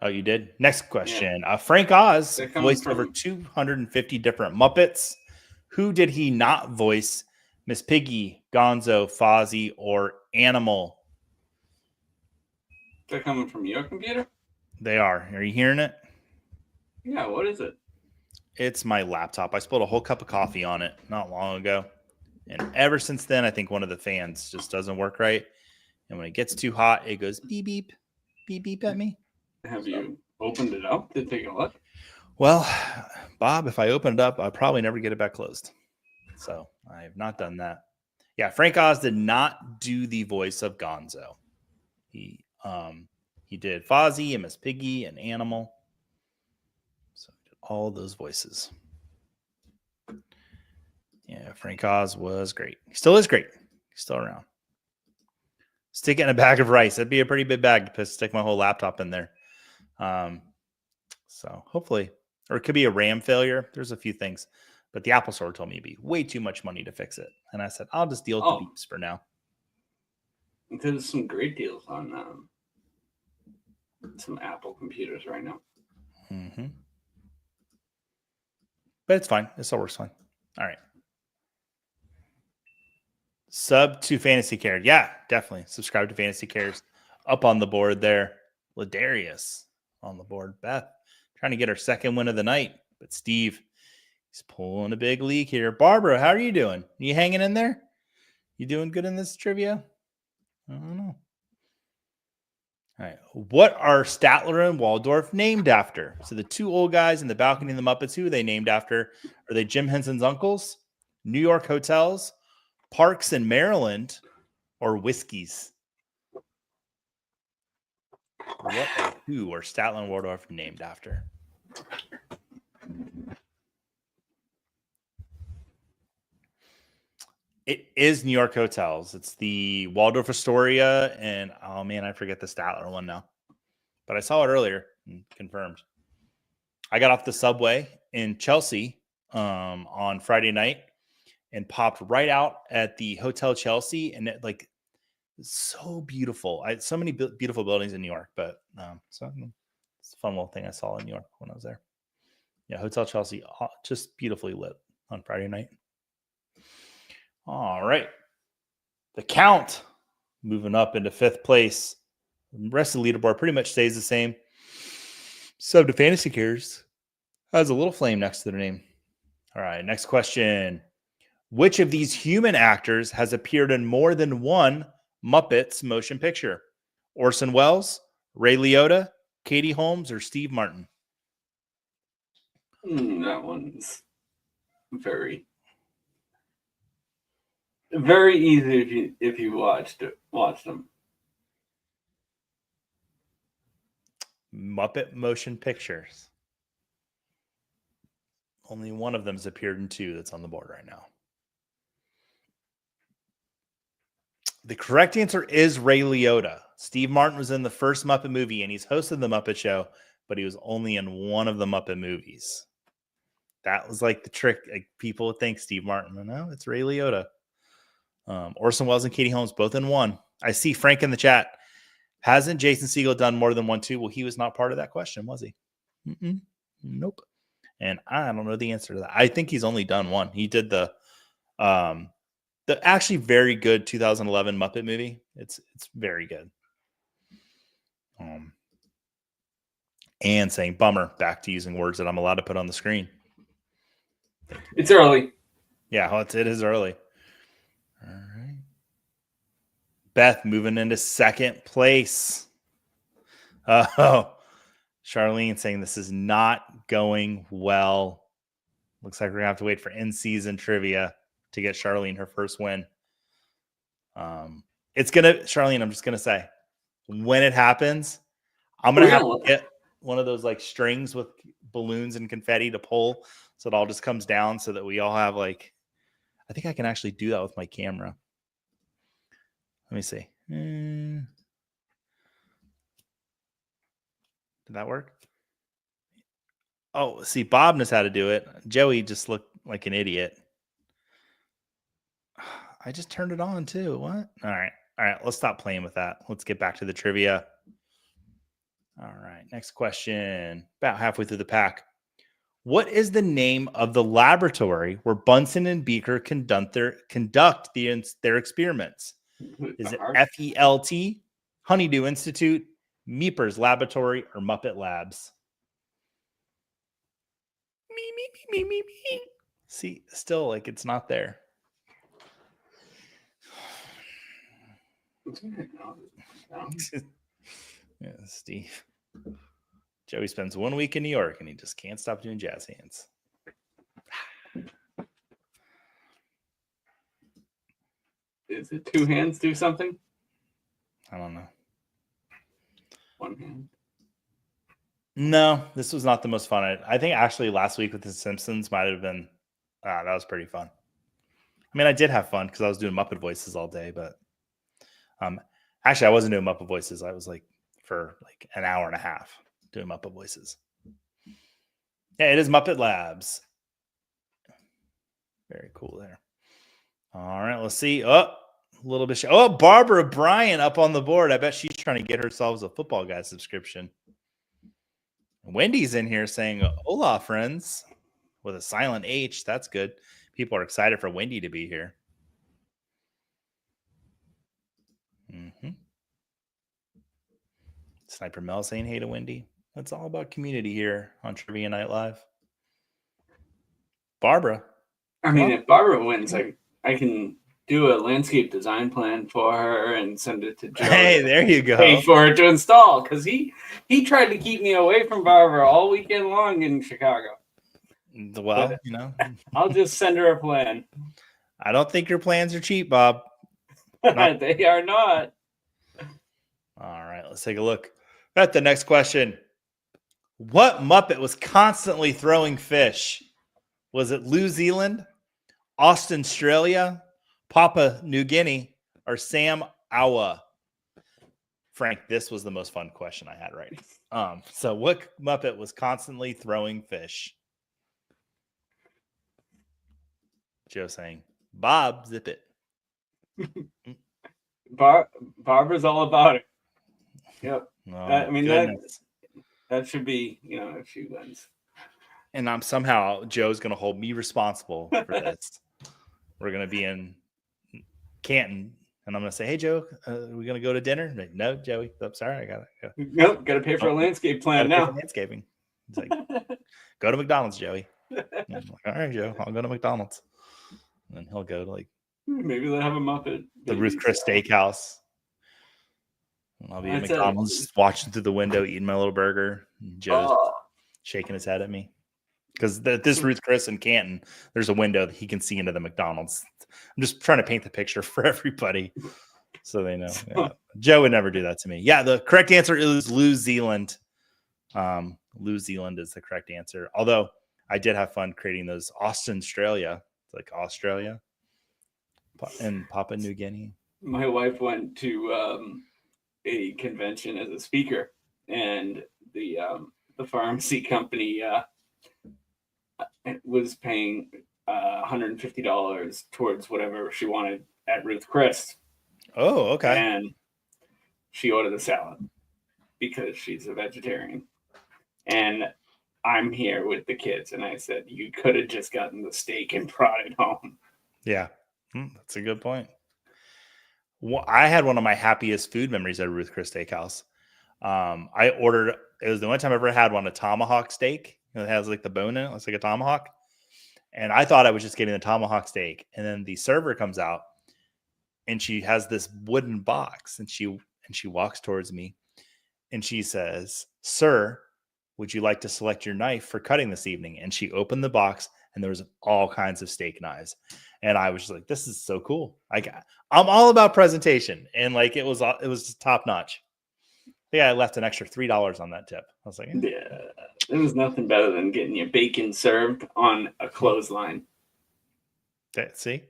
Oh, you did? Next question. Frank Oz They're coming voiced over from- 250 different Muppets. Who did he not voice? Miss Piggy, Gonzo, Fozzie, or Animal? They're coming from your computer? They are. Are you hearing it? Yeah, what is it? It's my laptop. I spilled a whole cup of coffee on it not long ago. And ever since then, I think one of the fans just doesn't work right. And when it gets too hot, it goes beep, beep, beep, beep at me. Have you opened it up to take a look? Well, Bob, if I open it up, I'll probably never get it back closed. So I have not done that. Yeah, Frank Oz did not do the voice of Gonzo. He did Fozzie and Miss Piggy and Animal. So he did all those voices. Yeah, Frank Oz was great. He still is great. He's still around. Stick it in a bag of rice. That'd be a pretty big bag to stick my whole laptop in there. So hopefully, or it could be a RAM failure. There's a few things, but the Apple Store told me it'd be way too much money to fix it. And I said, I'll just deal with the beeps for now. There's some great deals on some Apple computers right now. Mm-hmm. But it's fine. It still works fine. All right. Sub to Fantasy Cares. Yeah, definitely. Subscribe to Fantasy Cares. Up on the board there. Ladarius on the board. Beth trying to get her second win of the night. But Steve, he's pulling a big leak here. Barbara, how are you doing? You hanging in there? You doing good in this trivia? I don't know. All right. What are Statler and Waldorf named after? So the two old guys in the balcony of the Muppets, who are they named after? Are they Jim Henson's uncles, New York hotels, parks in Maryland, or whiskeys? What or who are Statler and Waldorf named after? It is New York hotels. It's the Waldorf Astoria, and oh man, I forget the Statler one now. But I saw it earlier and confirmed. I got off the subway in Chelsea on Friday night and popped right out at the Hotel Chelsea, and it like so beautiful. So many beautiful buildings in New York, but so it's a fun little thing I saw in New York when I was there. Yeah, Hotel Chelsea, just beautifully lit on Friday night. All right. The count moving up into fifth place. The rest of the leaderboard pretty much stays the same. Sub to Fantasy Cares has a little flame next to their name. All right. Next question. Which of these human actors has appeared in more than one Muppets motion picture? Orson Welles, Ray Liotta, Katie Holmes, or Steve Martin? That one's very easy if you watched them. Muppet motion pictures. Only one of them has appeared in two that's on the board right now. The correct answer is Ray Liotta. Steve Martin was in the first Muppet movie, and he's hosted the Muppet Show, but he was only in one of the Muppet movies. That was like the trick. Like people would think Steve Martin. No, it's Ray Liotta. Orson Welles and Katie Holmes both in one. I see Frank in the chat. Hasn't Jason Segel done more than 1, 2? Well, he was not part of that question, was he? Nope. And I don't know the answer to that. I think he's only done one. He did the actually very good 2011 Muppet movie. It's very good. And saying bummer, back to using words that I'm allowed to put on the screen. It's early. Yeah, it is early. All right. Beth moving into second place. Oh, Charlene saying this is not going well. Looks like we're going to have to wait for in-season trivia to get Charlene her first win. Charlene, I'm just going to say, when it happens, I'm going to have to get one of those like strings with balloons and confetti to pull so it all just comes down so that we all have like, I think I can actually do that with my camera. Let me see. Did that work? Oh, see, Bob knows how to do it. Joey just looked like an idiot. I just turned it on too. What? All right. Let's stop playing with that. Let's get back to the trivia. All right. Next question. About halfway through the pack. What is the name of the laboratory where Bunsen and Beaker conduct their experiments? Is it FELT, Honeydew Institute, Meeper's Laboratory, or Muppet Labs? Me. See, still like it's not there. Yeah, Steve. Joey spends 1 week in New York and he just can't stop doing jazz hands. Is it two hands do something? I don't know. One hand. No, this was not the most fun. I think actually last week with The Simpsons might have been, that was pretty fun. I mean, I did have fun because I was doing Muppet voices all day, but actually I wasn't doing Muppet voices. I was like for like an hour and a half doing Muppet voices. Yeah, it is Muppet Labs. Very cool there. All right, let's see. Oh, a little bit. Barbara Bryan up on the board. I bet she's trying to get herself a Football Guy subscription. Wendy's in here saying, hola, friends, with a silent H. That's good. People are excited for Wendy to be here. Sniper Mel saying hey to Wendy. It's all about community here on Trivia Night Live. Barbara. I mean, if Barbara wins, I can do a landscape design plan for her and send it to Joe. Hey, there you go. Pay for it to install because he tried to keep me away from Barbara all weekend long in Chicago. Well, but, you know, I'll just send her a plan. I don't think your plans are cheap, Bob. They are not. All right, let's take a look at the next question. What Muppet was constantly throwing fish? Was it New Zealand, Australia, Papua New Guinea, or Sam Awa? Frank, this was the most fun question I had right. So what Muppet was constantly throwing fish? Joe saying, Bob, zip it. Barbara's all about it. Yep. Oh, I mean, that should be, if she wins. And somehow Joe's going to hold me responsible for this. We're going to be in Canton, and I'm going to say, hey, Joe, are we going to go to dinner? Like, no, Joey. I'm sorry. I got to go. Nope. Got to pay for a landscape plan now. Landscaping. It's like, go to McDonald's, Joey. I'm like, all right, Joe, I'll go to McDonald's. And then he'll go to like, maybe they'll have a Muppet. The Ruth Chris Steakhouse. And I'll be at McDonald's just watching through the window, eating my little burger. And Joe's shaking his head at me. Because this Ruth Chris in Canton, there's a window that he can see into the McDonald's. I'm just trying to paint the picture for everybody so they know. Yeah. Joe would never do that to me. Yeah, the correct answer is New Zealand. New Zealand is the correct answer. Although I did have fun creating those Australia. Like Australia and Papua New Guinea. My wife went to a convention as a speaker, and the pharmacy company was paying $150 towards whatever she wanted at Ruth Chris. Oh, okay. And she ordered a salad because she's a vegetarian. And I'm here with the kids. And I said, you could have just gotten the steak and brought it home. Yeah, that's a good point. Well, I had one of my happiest food memories at Ruth Chris Steakhouse. I ordered, it was the only time I ever had one, a tomahawk steak. It has like the bone in it. It's like a tomahawk. And I thought I was just getting the tomahawk steak. And then the server comes out and she has this wooden box and she walks towards me and she says, "Sir, would you like to select your knife for cutting this evening?" And she opened the box and there was all kinds of steak knives. And I was just like, this is so cool. I'm all about presentation. And like, it was just top notch. I think I left an extra $3 on that tip. I was like, Yeah, there was nothing better than getting your bacon served on a clothesline. See?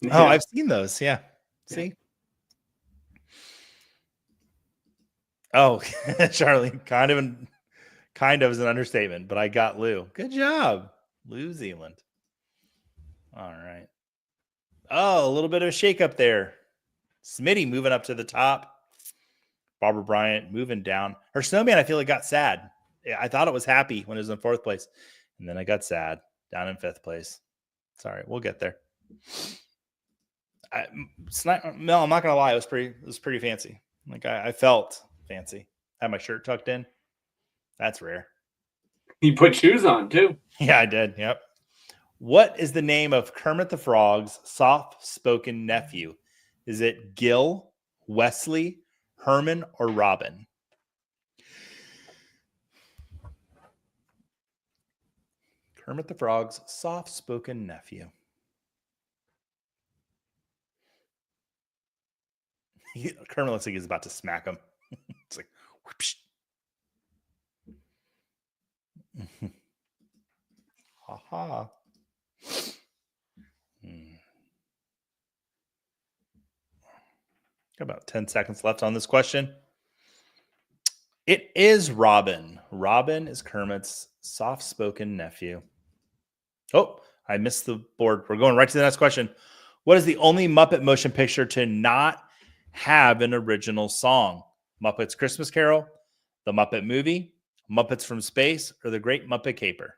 Yeah. Oh, I've seen those. Yeah. See? Oh, Charlie, kind of is an understatement, but I got Lou. Good job, New Zealand. All right. Oh, a little bit of a shakeup there. Smitty moving up to the top. Barbara Bryant moving down. Her snowman, I feel like, got sad. I thought it was happy when it was in 4th place, and then I got sad down in 5th place. Sorry, we'll get there. Mel, I'm not gonna lie, it was pretty fancy. Like I felt fancy. Had my shirt tucked in. That's rare. You put shoes on too. Yeah, I did. Yep. What is the name of Kermit the Frog's soft-spoken nephew? Is it Gil, Wesley, Herman, or Robin? Kermit the Frog's soft-spoken nephew. Kermit looks like he's about to smack him. It's like, whoosh. Ha ha. Got about 10 seconds left on this question. It is Robin. Robin is Kermit's soft-spoken nephew. Oh, I missed the board. We're going right to the next question. What is the only Muppet motion picture to not have an original song? Muppets Christmas Carol, The Muppet Movie, Muppets from Space, or The Great Muppet Caper?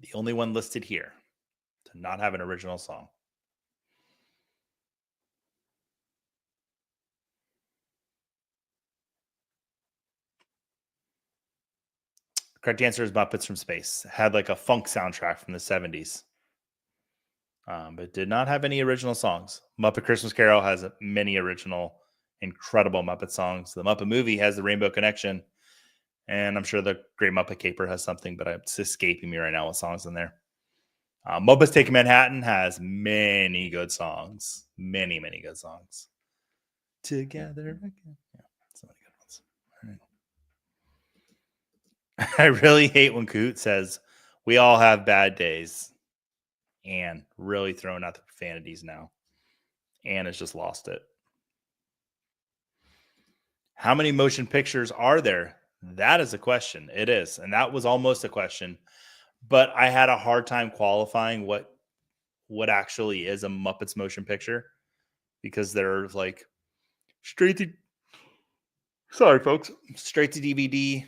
The only one listed here to not have an original song. Correct answer is Muppets from Space. Had like a funk soundtrack from the 70s. But did not have any original songs. Muppet Christmas Carol has many original, incredible Muppet songs. The Muppet Movie has the Rainbow Connection. And I'm sure the Great Muppet Caper has something, but it's escaping me right now with songs in there. Muppets Take Manhattan has many good songs. Many, many good songs. Together again. Yeah, so many good ones. All right. I really hate when Kahoot says, "We all have bad days." And really throwing out the profanities now. Anne has just lost it. How many motion pictures are there? That is a question. It is. And that was almost a question. But I had a hard time qualifying what actually is a Muppets motion picture. Because they're like straight to DVD.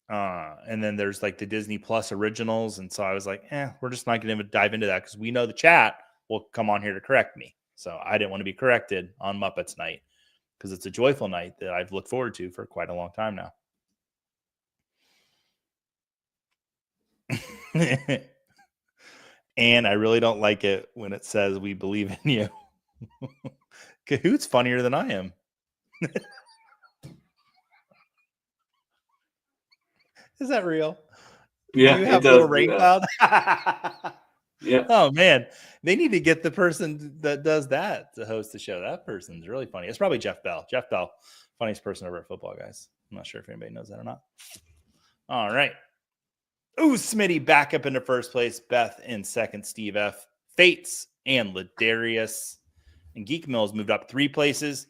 And then there's like the Disney Plus originals. And so I was like, we're just not going to dive into that because we know the chat will come on here to correct me. So I didn't want to be corrected on Muppets night because it's a joyful night that I've looked forward to for quite a long time now. And I really don't like it when it says we believe in you. Kahoot's funnier than I am. Is that real? Yeah, Do you have it a little does rain do cloud? Yeah. Oh man, they need to get the person that does that to host the show. That person's really funny. It's probably Jeff Bell. Jeff Bell, funniest person over at Football Guys. I'm not sure if anybody knows that or not. All right. Ooh, Smitty back up into first place. Beth in second. Steve F. Fates and Ladarius. And Geek Mills moved up 3 places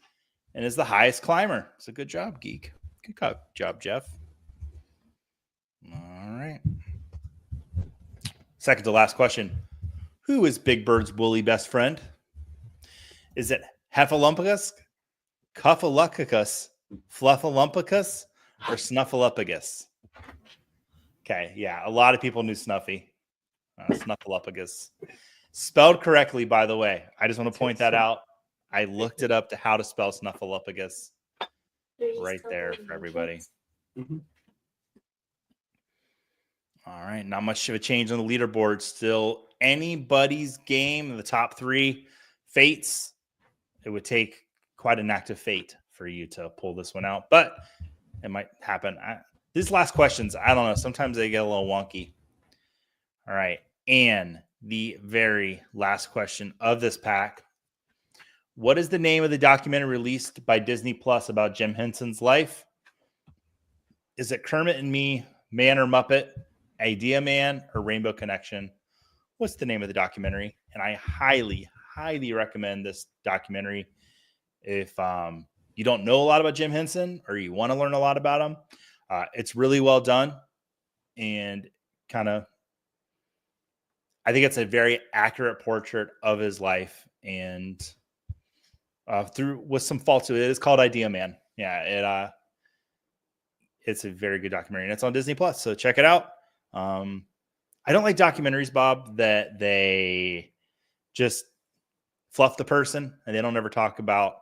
and is the highest climber. So good job, Geek. Good job, Jeff. All right. Second to last question. Who is Big Bird's woolly best friend? Is it Heffalumpugus, Cuffalupicus, Fluffalumpugus, or Snuffleupagus? Okay, yeah, a lot of people knew Snuffy. Snuffleupagus. Spelled correctly, by the way. I just want to point that out. I looked it up to how to spell Snuffleupagus right there for everybody. Mhm. All right, not much of a change on the leaderboard. Still anybody's game in the top three. Fates, it would take quite an active fate for you to pull this one out, but it might happen. These last questions, I don't know. Sometimes they get a little wonky. All right, and the very last question of this pack. What is the name of the documentary released by Disney Plus about Jim Henson's life? Is it Kermit and Me, Man or Muppet, Idea Man, or Rainbow Connection? What's the name of the documentary? And I highly, highly recommend this documentary. If you don't know a lot about Jim Henson or you want to learn a lot about him, it's really well done. And I think it's a very accurate portrait of his life. And with some faults to it, it's called Idea Man. Yeah, it's a very good documentary, and it's on Disney Plus. So check it out. I don't like documentaries, Bob, that they just fluff the person and they don't ever talk about,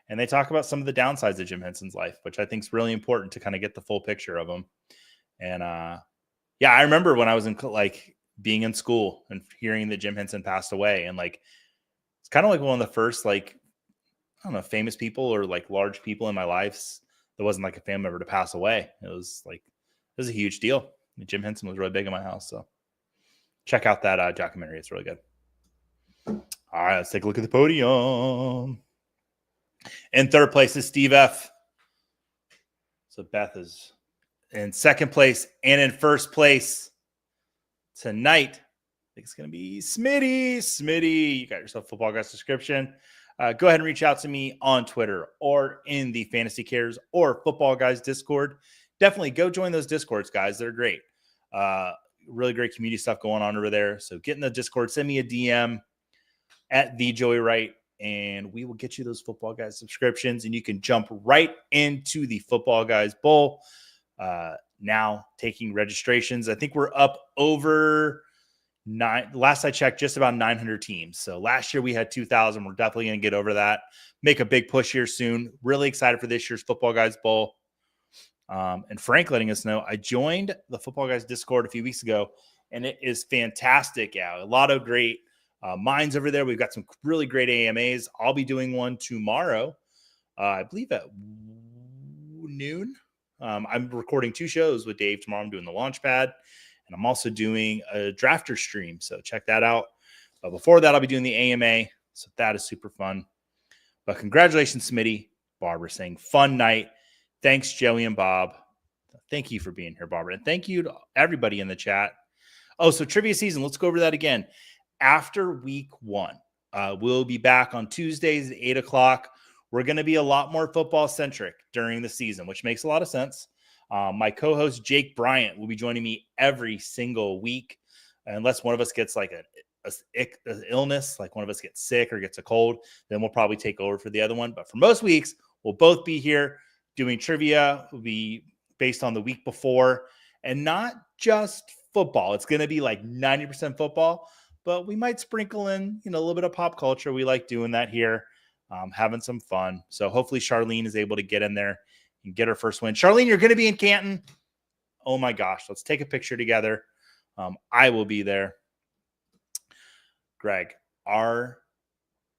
and they talk about some of the downsides of Jim Henson's life, which I think is really important to kind of get the full picture of him. And yeah, I remember when I was being in school and hearing that Jim Henson passed away, and it's kind of like one of the first I don't know, famous people or large people in my life that wasn't a family member to pass away. It was a huge deal. Jim Henson was really big in my house. So check out that documentary. It's really good. All right, let's take a look at the podium. In third place is Steve F. So Beth is in second place, and in first place tonight, I think it's going to be Smitty. Smitty, you got yourself a Football Guys subscription. Go ahead and reach out to me on Twitter or in the Fantasy Cares or Football Guys Discord. Definitely go join those Discords, guys. They're great. Really great community stuff going on over there. So get in the Discord, send me a DM at the Joey Wright, and we will get you those Football Guys subscriptions, and you can jump right into the Football Guys Bowl. Now taking registrations. I think we're up over last I checked, just about 900 teams. So last year we had 2,000. We're definitely going to get over that. Make a big push here soon. Really excited for this year's Football Guys Bowl. And Frank letting us know I joined the Football Guys Discord a few weeks ago, and it is fantastic. Yeah, a lot of great minds over there. We've got some really great AMAs. I'll be doing one tomorrow, I believe at noon. I'm recording 2 shows with Dave tomorrow. I'm doing the Launchpad, and I'm also doing a drafter stream. So check that out. But before that, I'll be doing the AMA. So that is super fun. But congratulations, Smitty. Barbara saying fun night. Thanks, Joey and Bob. Thank you for being here, Barbara. And thank you to everybody in the chat. Oh, so trivia season. Let's go over that again. After week 1, we'll be back on Tuesdays at 8 o'clock. We're going to be a lot more football centric during the season, which makes a lot of sense. My co-host Jake Bryant will be joining me every single week, unless one of us gets an illness, like one of us gets sick or gets a cold, then we'll probably take over for the other one. But for most weeks, we'll both be here doing trivia. Will be based on the week before, and not just football. It's going to be 90% football, but we might sprinkle in, a little bit of pop culture. We like doing that here, having some fun. So hopefully Charlene is able to get in there and get her first win. Charlene, you're going to be in Canton. Oh my gosh. Let's take a picture together. I will be there. Greg, are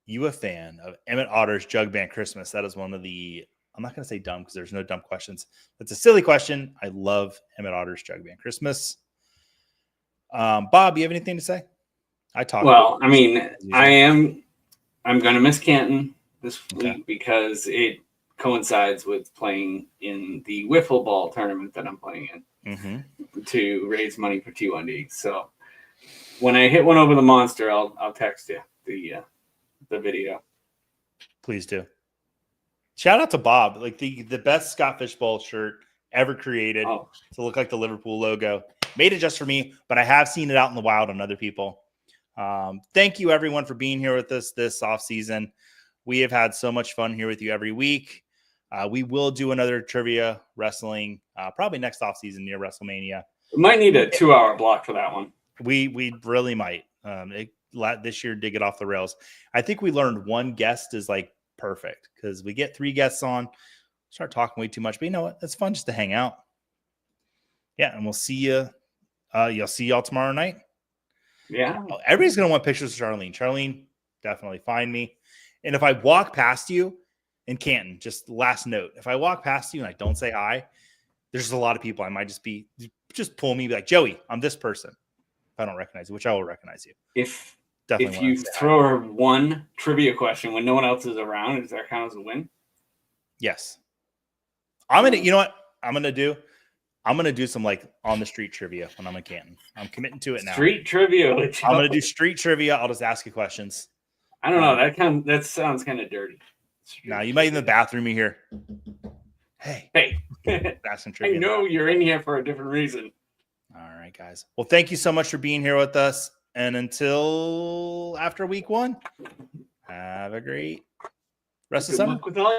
you a fan of Emmett Otter's Jug Band Christmas? That is one of the, I'm not going to say dumb because there's no dumb questions. That's a silly question. I love Emmett Otter's Jug Band Christmas. Bob, you have anything to say? Well, I mean, I'm going to miss Canton this week because it coincides with playing in the wiffle ball tournament that I'm playing in to raise money for T1D. So when I hit one over the monster, I'll text you the video. Please do. Shout out to Bob, the best Scott Fishbowl shirt ever created to look like the Liverpool logo. made it just for me, but I have seen it out in the wild on other people. Thank you everyone for being here with us this off season. We have had so much fun here with you every week. We will do another trivia wrestling probably next off season near WrestleMania. We might need a 2-hour block for that one. We really might. This year did get off the rails. I think we learned one guest is like perfect because we get 3 guests on, start talking way too much, but you know what? It's fun just to hang out. Yeah, and we'll see you. You'll see y'all tomorrow night. Yeah. Everybody's gonna want pictures of Charlene. Charlene, definitely find me. And if I walk past you in Canton, just last note, if I walk past you and I don't say hi, there's a lot of people I might just pull me, be like, Joey, I'm this person. If I don't recognize you, which I will recognize you. If Definitely you throw her one trivia question when no one else is around, does that count as a win? Yes. You know what I'm gonna do? I'm gonna do some like on the street trivia when I'm in Canton. I'm committing to it now. Street trivia. I'm gonna do street trivia. I'll just ask you questions. I don't know. That sounds kind of dirty. Now you might in the bathroom you hear, hey, that's some I trivia. know you're in here for a different reason. All right, guys. Well, thank you so much for being here with us. And until after week 1, have a great rest of Good summer. luck with all